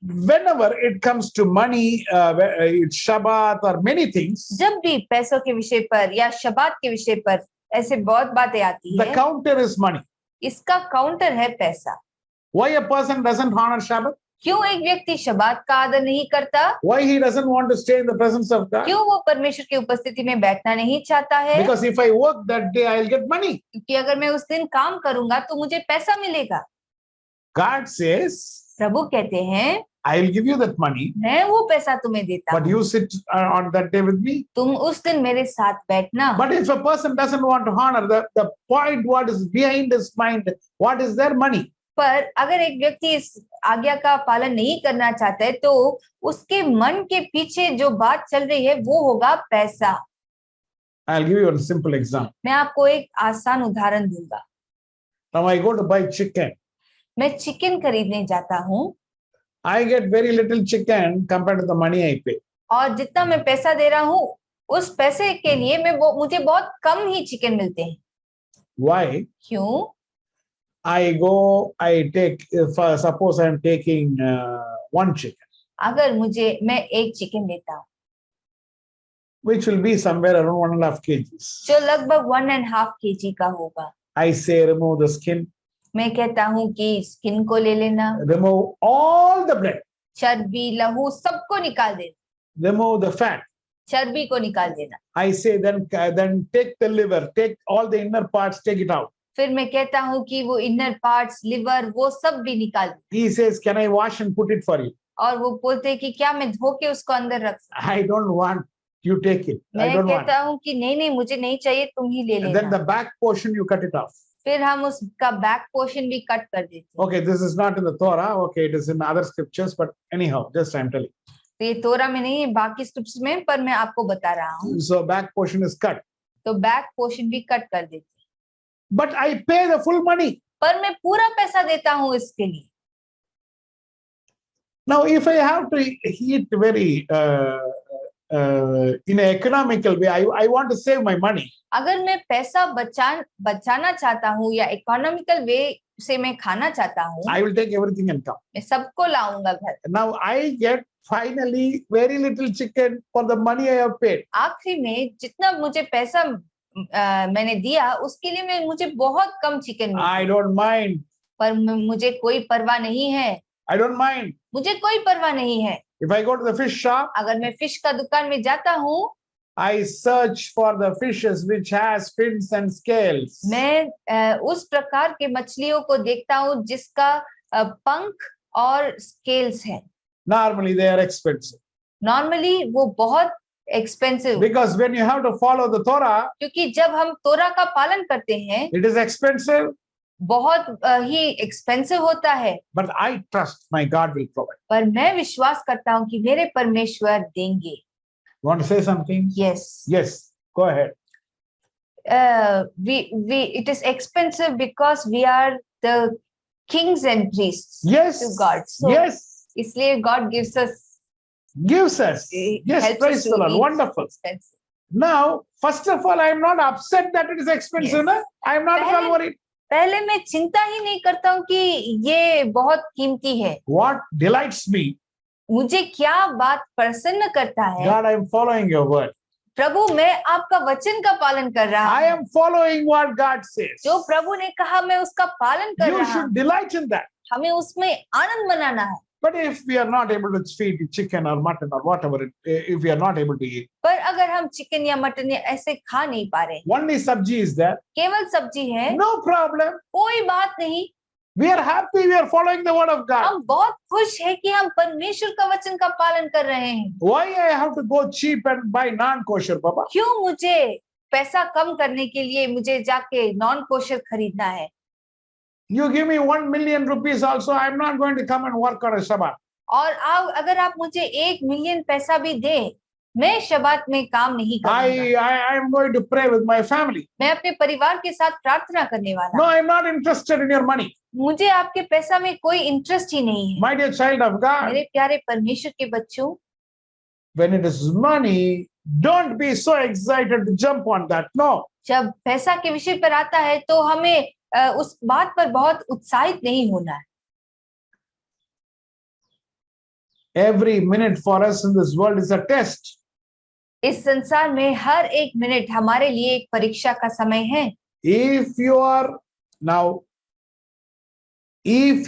[SPEAKER 1] Whenever it comes to money, it's Shabbat or many things,
[SPEAKER 2] जब भी पैसों के विषय पर या शबात के विषय पर ऐसे बहुत बातें आती
[SPEAKER 1] the
[SPEAKER 2] है,
[SPEAKER 1] counter is money.
[SPEAKER 2] इसका काउंटर है पैसा।
[SPEAKER 1] Why a person doesn't honor Shabbat?
[SPEAKER 2] क्यों एक व्यक्ति शबात का आदर नहीं करता?
[SPEAKER 1] Why he doesn't want to stay in the presence of God?
[SPEAKER 2] क्यों वो परमेश्वर की उपस्थिति में बैठना नहीं चाहता है?
[SPEAKER 1] Because if I work that day, I'll get money.
[SPEAKER 2] क्योंकि अगर मैं उस दिन काम करूंगा तो मुझे पैसा मिलेगा।
[SPEAKER 1] God says,
[SPEAKER 2] प्रभु कहते हैं,
[SPEAKER 1] I'll give you that money,
[SPEAKER 2] मैं वो पैसा तुम्हें देता
[SPEAKER 1] but
[SPEAKER 2] हूँ,
[SPEAKER 1] you sit on that day with me.
[SPEAKER 2] तुम उस दिन मेरे साथ बैठना।
[SPEAKER 1] But if a person doesn't want to honor, the point what is behind his mind, what is their money?
[SPEAKER 2] पर अगर एक व्यक्ति इस आज्ञा का पालन नहीं करना चाहता है तो उसके मन के पीछे जो बात चल रही है वो होगा पैसा।
[SPEAKER 1] I'll give you a simple example.
[SPEAKER 2] मैं आपको एक आसान उदाहरण दूंगा।
[SPEAKER 1] Now I go to buy chicken.
[SPEAKER 2] मैं चिकन खरीदने जाता हूँ
[SPEAKER 1] I get very little chicken compared to the money I pay.
[SPEAKER 2] और जितना मैं पैसा दे रहा हूँ उस पैसे के लिए मुझे बहुत कम ही चिकन मिलते हैं।
[SPEAKER 1] Why?
[SPEAKER 2] क्यों?
[SPEAKER 1] I take, suppose I'm taking one chicken,
[SPEAKER 2] अगर मैं एक चिकन लेता हूँ
[SPEAKER 1] which will be somewhere around 1.5 kgs.
[SPEAKER 2] जो लगभग 1.5 kg का होगा।
[SPEAKER 1] I say remove the skin,
[SPEAKER 2] मैं कहता हूँ कि स्किन को ले लेना,
[SPEAKER 1] remove all the blood,
[SPEAKER 2] चर्बी लहू सबको निकाल देना,
[SPEAKER 1] remove the fat.
[SPEAKER 2] चर्बी को निकाल देना।
[SPEAKER 1] I say then take the liver, take all the inner parts, take it out.
[SPEAKER 2] फिर मैं कहता हूँ कि वो इनर पार्ट्स, लिवर, वो सब भी निकाल दे।
[SPEAKER 1] He says, can I wash and put it for you?
[SPEAKER 2] और वो बोलते हैं कि क्या मैं धो के उसको अंदर रख सकता
[SPEAKER 1] I don't want, you take it.
[SPEAKER 2] हूं?
[SPEAKER 1] I
[SPEAKER 2] मैं
[SPEAKER 1] don't want.
[SPEAKER 2] कहता हूँ कि नहीं नहीं मुझे नहीं चाहिए, तुम ही ले
[SPEAKER 1] And then
[SPEAKER 2] लेना।
[SPEAKER 1] the back portion you cut it off.
[SPEAKER 2] फिर हम उसका बैक पोर्शन भी कट कर देते हैं।
[SPEAKER 1] Okay, this is not in the Torah. Okay, it is in other scriptures, but anyhow, just I'm telling.
[SPEAKER 2] तो ये तोरा में नहीं है, बाकी स्क्रिप्ट्स में, पर मैं आपको बता रहा हूँ।
[SPEAKER 1] So back portion is cut.
[SPEAKER 2] तो बैक पोर्शन भी कट कर देते हैं।
[SPEAKER 1] But I pay the full money.
[SPEAKER 2] पर मैं पूरा पैसा देता हूँ इसके लिए।
[SPEAKER 1] Now, if I have to eat very in an economical way, I want to save my money.
[SPEAKER 2] अगर मैं पैसा बचाना चाहता हूँ या इकोनॉमिकल वे से मैं खाना चाहता हूँ,
[SPEAKER 1] I will take everything and come.
[SPEAKER 2] मैं सबको लाऊंगा घर।
[SPEAKER 1] Now I get finally very little chicken for the money I have paid.
[SPEAKER 2] आखिरी में जितना मुझे पैसा मैंने दिया उसके लिए मुझे बहुत कम चिकन मिला।
[SPEAKER 1] I don't mind.
[SPEAKER 2] पर मुझे कोई परवाह नहीं है।
[SPEAKER 1] I don't mind.
[SPEAKER 2] मुझे कोई परवाह नहीं है।
[SPEAKER 1] If I go to the fish shop,
[SPEAKER 2] अगर मैं फिश का दुकान में जाता हूँ,
[SPEAKER 1] I search for the fishes which has fins and scales.
[SPEAKER 2] मैं उस प्रकार के मछलियों को देखता हूँ जिसका पंख और स्केल्स है।
[SPEAKER 1] Normally they are expensive.
[SPEAKER 2] Normally वो बहुत expensive,
[SPEAKER 1] Because when you have to follow the Torah,
[SPEAKER 2] क्योंकि जब हम तोरा का पालन करते हैं
[SPEAKER 1] it is expensive,
[SPEAKER 2] बहुत ही एक्सपेंसिव होता है।
[SPEAKER 1] but I trust my God will provide.
[SPEAKER 2] पर मैं विश्वास करता हूँ कि मेरे परमेश्वर देंगे।
[SPEAKER 1] You want to say something?
[SPEAKER 2] Yes.
[SPEAKER 1] Yes, go ahead.
[SPEAKER 2] It is expensive because we are the kings and priests
[SPEAKER 1] Yes.
[SPEAKER 2] to God. So
[SPEAKER 1] Yes.
[SPEAKER 2] इसलिए God gives us.
[SPEAKER 1] Gives us. Yes,
[SPEAKER 2] helps
[SPEAKER 1] praise
[SPEAKER 2] us
[SPEAKER 1] the
[SPEAKER 2] to
[SPEAKER 1] Lord.
[SPEAKER 2] eat
[SPEAKER 1] Wonderful.
[SPEAKER 2] expensive.
[SPEAKER 1] Now, first of all, I am not upset that it is expensive.
[SPEAKER 2] Yes.
[SPEAKER 1] Na? I am not at all
[SPEAKER 2] पहले-
[SPEAKER 1] worried.
[SPEAKER 2] पहले मैं चिंता ही नहीं करता हूँ कि ये बहुत कीमती है।
[SPEAKER 1] What delights me,
[SPEAKER 2] मुझे क्या बात प्रसन्न करता है,
[SPEAKER 1] God, I am following your word.
[SPEAKER 2] प्रभु मैं आपका वचन का पालन कर रहा
[SPEAKER 1] I
[SPEAKER 2] हूँ।
[SPEAKER 1] am following what God says.
[SPEAKER 2] जो प्रभु ने कहा मैं उसका पालन कर
[SPEAKER 1] You
[SPEAKER 2] रहा हूँ।
[SPEAKER 1] should delight in that.
[SPEAKER 2] हमें उसमें आनंद मनाना है।
[SPEAKER 1] But if we are not able to feed chicken or mutton or whatever, if we are not able to eat,
[SPEAKER 2] पर अगर हम चिकन या मटन या ऐसे खा नहीं पा रहे,
[SPEAKER 1] only sabji is there,
[SPEAKER 2] केवल सब्जी है,
[SPEAKER 1] no problem.
[SPEAKER 2] कोई बात नहीं।
[SPEAKER 1] We are happy, we are following the word of God.
[SPEAKER 2] हम बहुत खुश है कि हम परमेश्वर का वचन का पालन कर रहे हैं।
[SPEAKER 1] Why I have to go cheap and buy non-kosher, Baba?
[SPEAKER 2] क्यों मुझे पैसा कम करने के लिए मुझे जाके नॉन कोशर खरीदना है?
[SPEAKER 1] You give me 1 million rupees also, I am not going to come and work on a Shabbat.
[SPEAKER 2] और अगर आप मुझे 1 मिलियन पैसा भी दे, मैं शबात में काम नहीं करूंगा।
[SPEAKER 1] I am going to pray with my family.
[SPEAKER 2] मैं अपने परिवार के साथ प्रार्थना करने वाला
[SPEAKER 1] No,
[SPEAKER 2] हूं।
[SPEAKER 1] I am not interested in your money.
[SPEAKER 2] मुझे आपके पैसा में कोई इंटरेस्ट ही नहीं है।
[SPEAKER 1] My dear child of God,
[SPEAKER 2] मेरे प्यारे परमेश्वर के बच्चों,
[SPEAKER 1] when it is money, don't be so excited to jump on that. No.
[SPEAKER 2] जब पैसा के विषय पर आता है तो हमें उस बात पर बहुत उत्साहित नहीं होना है।
[SPEAKER 1] Every minute for us in this world is a test.
[SPEAKER 2] इस संसार में हर एक मिनट हमारे लिए एक परीक्षा का समय है।
[SPEAKER 1] If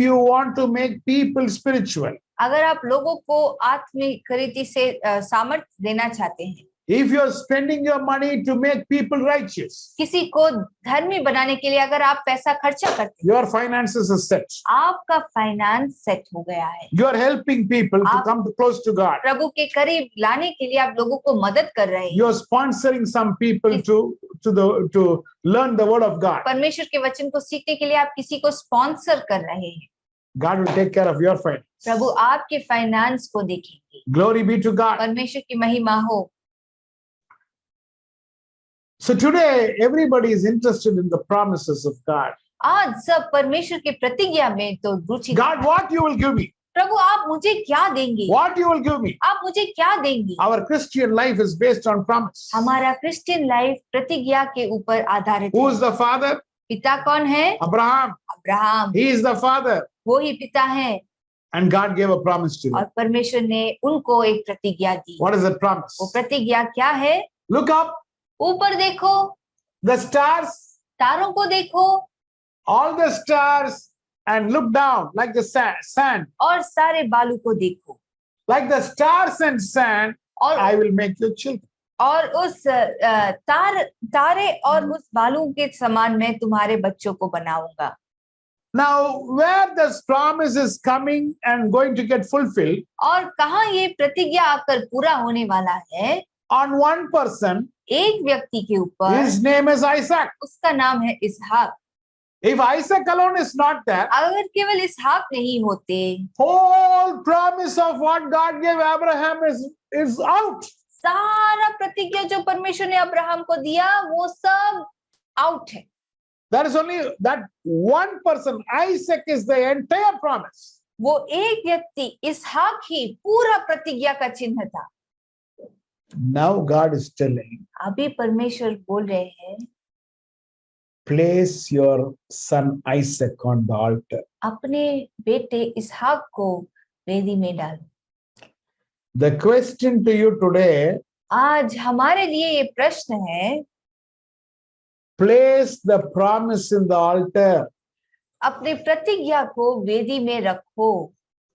[SPEAKER 1] you want to make people spiritual,
[SPEAKER 2] अगर आप लोगों को आत्मिक रीति से सामर्थ्य देना चाहते हैं,
[SPEAKER 1] if you are spending your money to make people righteous,
[SPEAKER 2] किसी को धर्मी बनाने के लिए अगर आप पैसा खर्चा करते हैं,
[SPEAKER 1] your finances are set.
[SPEAKER 2] आपका फाइनेंस सेट हो गया है।
[SPEAKER 1] You are helping people to come close to God.
[SPEAKER 2] प्रभु के करीब लाने के लिए आप लोगों को मदद कर रहे हैं।
[SPEAKER 1] You are sponsoring some people to learn the word of God.
[SPEAKER 2] परमेश्वर के वचन को सीखने के लिए आप किसी को स्पॉन्सर कर रहे हैं।
[SPEAKER 1] God will take care of your finance.
[SPEAKER 2] प्रभु आपके फाइनेंस को देखेंगे।
[SPEAKER 1] Glory be to God.
[SPEAKER 2] परमेश्वर की महिमा हो।
[SPEAKER 1] So today, everybody is interested in the promises of God.
[SPEAKER 2] आज सब परमेश्वर के प्रतिज्ञा में तो रुचि।
[SPEAKER 1] God, what you will give me?
[SPEAKER 2] प्रभु आप मुझे क्या देंगे?
[SPEAKER 1] What you will give me?
[SPEAKER 2] आप मुझे क्या देंगे?
[SPEAKER 1] Our Christian life is based on promise.
[SPEAKER 2] हमारा क्रिश्चियन लाइफ प्रतिज्ञा के ऊपर आधारित
[SPEAKER 1] Who
[SPEAKER 2] है।
[SPEAKER 1] is the father?
[SPEAKER 2] पिता कौन है?
[SPEAKER 1] Abraham.
[SPEAKER 2] Abraham.
[SPEAKER 1] He is the father.
[SPEAKER 2] वो ही पिता है।
[SPEAKER 1] And God gave a promise to him.
[SPEAKER 2] और परमेश्वर ने उनको एक प्रतिज्ञा दी।
[SPEAKER 1] What is that promise?
[SPEAKER 2] वो प्रतिज्ञा क्या है?
[SPEAKER 1] Look up,
[SPEAKER 2] ऊपर देखो,
[SPEAKER 1] the stars,
[SPEAKER 2] तारों को देखो,
[SPEAKER 1] all the stars, and look down like the sand.
[SPEAKER 2] और सारे बालू को देखो।
[SPEAKER 1] Like the stars and sand,
[SPEAKER 2] और
[SPEAKER 1] I will make your children.
[SPEAKER 2] और उस तारे और उस बालू के समान मैं तुम्हारे बच्चों को बनाऊंगा।
[SPEAKER 1] Now, where this promise is coming and going to get fulfilled,
[SPEAKER 2] और कहाँ ये प्रतिज्ञा आकर पूरा होने वाला है?
[SPEAKER 1] on one person,
[SPEAKER 2] एक व्यक्ति के ऊपर,
[SPEAKER 1] his name is Isaac.
[SPEAKER 2] उसका नाम है इसहाक।
[SPEAKER 1] If Isaac alone is not there,
[SPEAKER 2] अगर केवल इसहाक नहीं होते,
[SPEAKER 1] whole promise of what God gave Abraham is out.
[SPEAKER 2] सारा प्रतिज्ञा जो परमेश्वर ने अब्राहम को दिया वो सब आउट है।
[SPEAKER 1] There is only that one person. Isaac is the entire promise.
[SPEAKER 2] वो एक व्यक्ति इसहाक ही पूरा प्रतिज्ञा का चिन्ह था।
[SPEAKER 1] Now God is telling,
[SPEAKER 2] अभी परमेश्वर बोल रहे हैं,
[SPEAKER 1] place your son Isaac on the altar.
[SPEAKER 2] अपने बेटे इसहाक को वेदी में डालो।
[SPEAKER 1] The question to you today,
[SPEAKER 2] आज हमारे लिए ये प्रश्न है,
[SPEAKER 1] place the promise in the altar.
[SPEAKER 2] अपनी प्रतिज्ञा को वेदी में रखो।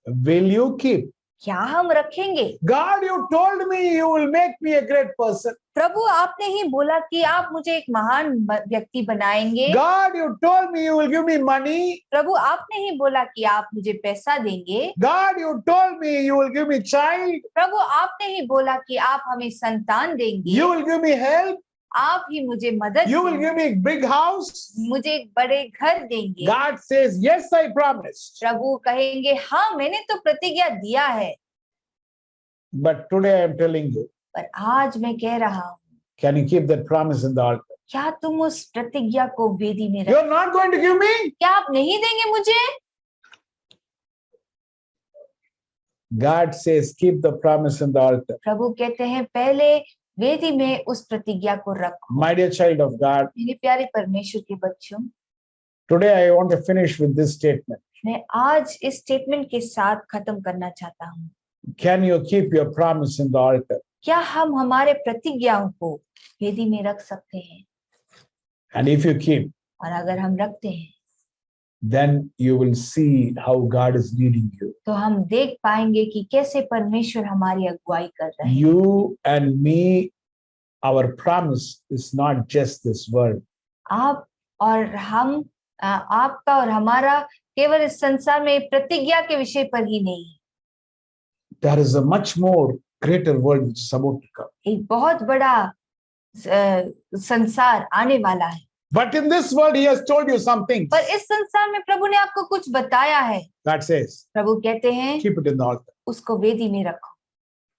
[SPEAKER 1] Will you keep?
[SPEAKER 2] क्या हम रखेंगे?
[SPEAKER 1] God, you told me you will make me a great person.
[SPEAKER 2] प्रभु आपने ही बोला कि आप मुझे एक महान व्यक्ति बनाएंगे।
[SPEAKER 1] God, you told me you will give me money.
[SPEAKER 2] प्रभु आपने ही बोला कि आप मुझे पैसा देंगे।
[SPEAKER 1] God, you told me you will give me child.
[SPEAKER 2] प्रभु आपने ही बोला कि आप हमें संतान देंगे।
[SPEAKER 1] You will give me help.
[SPEAKER 2] आप ही मुझे मदद
[SPEAKER 1] You will
[SPEAKER 2] देंगे।
[SPEAKER 1] give me a big house.
[SPEAKER 2] मुझे एक बड़े घर देंगे।
[SPEAKER 1] God says, yes, I promised.
[SPEAKER 2] प्रभु कहेंगे, हाँ मैंने तो प्रतिज्ञा दिया है।
[SPEAKER 1] But today I am telling you,
[SPEAKER 2] पर आज मैं कह रहा हूँ,
[SPEAKER 1] can you keep that promise in the altar?
[SPEAKER 2] क्या तुम उस प्रतिज्ञा को वेदी में
[SPEAKER 1] You are not going to give me?
[SPEAKER 2] क्या आप नहीं देंगे मुझे?
[SPEAKER 1] God says, keep the promise in the altar.
[SPEAKER 2] प्रभु कहते हैं पहले वेदी में उस प्रतिज्ञा को रखो।
[SPEAKER 1] My dear child of God,
[SPEAKER 2] मेरे प्यारे परमेश्वर के बच्चों,
[SPEAKER 1] today I want to finish with this statement.
[SPEAKER 2] मैं आज इस स्टेटमेंट के साथ खत्म करना चाहता हूँ।
[SPEAKER 1] Can you keep your promise in the altar?
[SPEAKER 2] क्या हम हमारे प्रतिज्ञाओं को वेदी में रख सकते हैं?
[SPEAKER 1] And if you keep,
[SPEAKER 2] और अगर हम रखते हैं
[SPEAKER 1] then you will see how God is leading you.
[SPEAKER 2] तो हम देख पाएंगे कि कैसे परमेश्वर हमारी अगुवाई कर रहे हैं।
[SPEAKER 1] You and me, our promise is not just this world.
[SPEAKER 2] आप और हम, आपका और हमारा केवल इस संसार में प्रतिज्ञा के विषय पर ही नहीं,
[SPEAKER 1] There is a much more greater world which is about to come.
[SPEAKER 2] एक बहुत बड़ा संसार आने वाला है।
[SPEAKER 1] But in this world, He has told you something.
[SPEAKER 2] पर इस संसार में प्रभु ने आपको कुछ बताया है।
[SPEAKER 1] God says,
[SPEAKER 2] प्रभु कहते हैं
[SPEAKER 1] keep it in the altar.
[SPEAKER 2] उसको वेदी में रखो।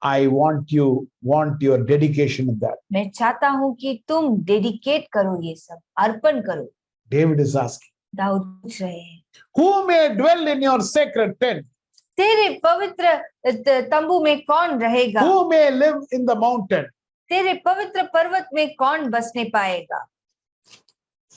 [SPEAKER 1] I want your dedication in that.
[SPEAKER 2] मैं चाहता हूँ कि तुम डेडिकेट करो, ये सब अर्पण करो।
[SPEAKER 1] David is asking,
[SPEAKER 2] दाऊद पूछ रहे हैं,
[SPEAKER 1] who may dwell in your sacred tent?
[SPEAKER 2] तेरे पवित्र तंबू में कौन रहेगा?
[SPEAKER 1] Who may live in the mountain?
[SPEAKER 2] तेरे पवित्र पर्वत में कौन बसने पाएगा?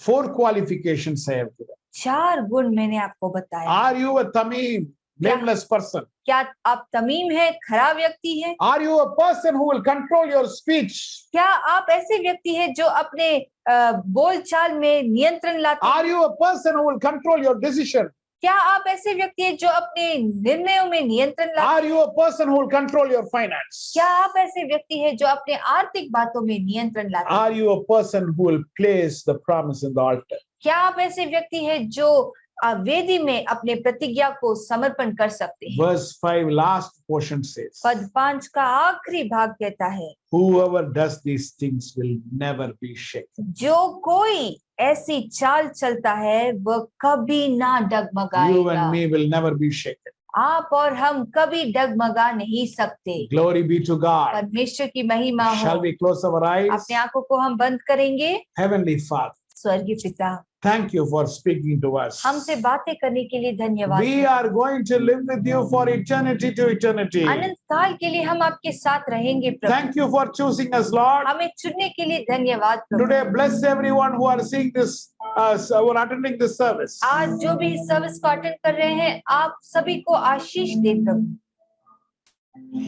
[SPEAKER 1] 4 qualifications I have given.
[SPEAKER 2] 4 गुण मैंने आपको बताया।
[SPEAKER 1] Are you a tamim, blameless person?
[SPEAKER 2] क्या आप तमीम है, खरा व्यक्ति है?
[SPEAKER 1] Are you a person who will control your speech?
[SPEAKER 2] क्या आप ऐसे व्यक्ति है जो अपने बोलचाल में नियंत्रण लाते हैं?
[SPEAKER 1] Are you a person who will control your decision?
[SPEAKER 2] क्या आप ऐसे व्यक्ति है जो अपने निर्णयों में नियंत्रण लाते हैं?
[SPEAKER 1] Are you a person who will control your finance?
[SPEAKER 2] क्या आप ऐसे व्यक्ति है जो अपने आर्थिक बातों में नियंत्रण लाते हैं?
[SPEAKER 1] Are you a person who will place the promise in the altar?
[SPEAKER 2] क्या आप ऐसे व्यक्ति है जो वेदी में अपने प्रतिज्ञा को समर्पण कर सकते हैं?
[SPEAKER 1] Verse 5, last portion says,
[SPEAKER 2] पद 5 का आखिरी भाग कहता है,
[SPEAKER 1] whoever does these things will never be shaken.
[SPEAKER 2] जो कोई ऐसी चाल चलता है वह कभी ना
[SPEAKER 1] You and
[SPEAKER 2] डगमगाएगा।
[SPEAKER 1] me will never be shaken.
[SPEAKER 2] आप और हम कभी डगमगा नहीं सकते।
[SPEAKER 1] Glory be to God.
[SPEAKER 2] परमेश्वर की महिमा
[SPEAKER 1] Shall
[SPEAKER 2] हो।
[SPEAKER 1] we close our eyes?
[SPEAKER 2] अपने आंखों को हम बंद करेंगे।
[SPEAKER 1] Heavenly Father,
[SPEAKER 2] स्वर्गीय पिता,
[SPEAKER 1] thank you for speaking to us.
[SPEAKER 2] हमसे बातें करने के लिए धन्यवाद।
[SPEAKER 1] We are going to live with you for eternity to eternity.
[SPEAKER 2] अनंत काल के लिए हम आपके साथ रहेंगे प्रभु।
[SPEAKER 1] Thank you for choosing us, Lord.
[SPEAKER 2] हमें चुनने के लिए धन्यवाद प्रभु।
[SPEAKER 1] Today, bless everyone who are seeing this, who are attending this service.
[SPEAKER 2] आज जो भी इस सर्विस को अटेंड कर रहे हैं, आप सभी को आशीष दे प्रभु।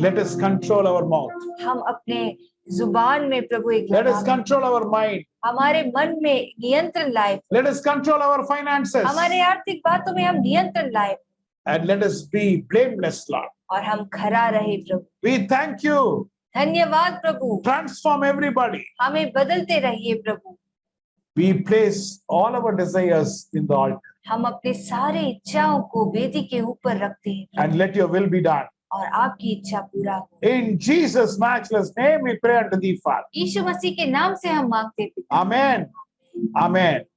[SPEAKER 1] Let us control our mouth.
[SPEAKER 2] हम अपने जुबान में प्रभु एक
[SPEAKER 1] Let us
[SPEAKER 2] लगाम,
[SPEAKER 1] control our mind.
[SPEAKER 2] हमारे मन में नियंत्रण लाए।
[SPEAKER 1] Let us control our finances.
[SPEAKER 2] हमारे आर्थिक बातों में हम नियंत्रण लाए
[SPEAKER 1] And let us be blameless, Lord.
[SPEAKER 2] और हम खरा रहे प्रभु।
[SPEAKER 1] We thank you.
[SPEAKER 2] धन्यवाद प्रभु।
[SPEAKER 1] Transform everybody.
[SPEAKER 2] हमें बदलते रहिए प्रभु।
[SPEAKER 1] We place all our desires in the altar.
[SPEAKER 2] हम अपने सारे इच्छाओं को वेदी के ऊपर रखते हैं
[SPEAKER 1] and let your will be done.
[SPEAKER 2] और आपकी इच्छा पूरा हो।
[SPEAKER 1] In Jesus' matchless name, we pray unto thee, Father.
[SPEAKER 2] यीशु मसीह के नाम से हम मांगते हैं पिता।
[SPEAKER 1] Amen. Amen.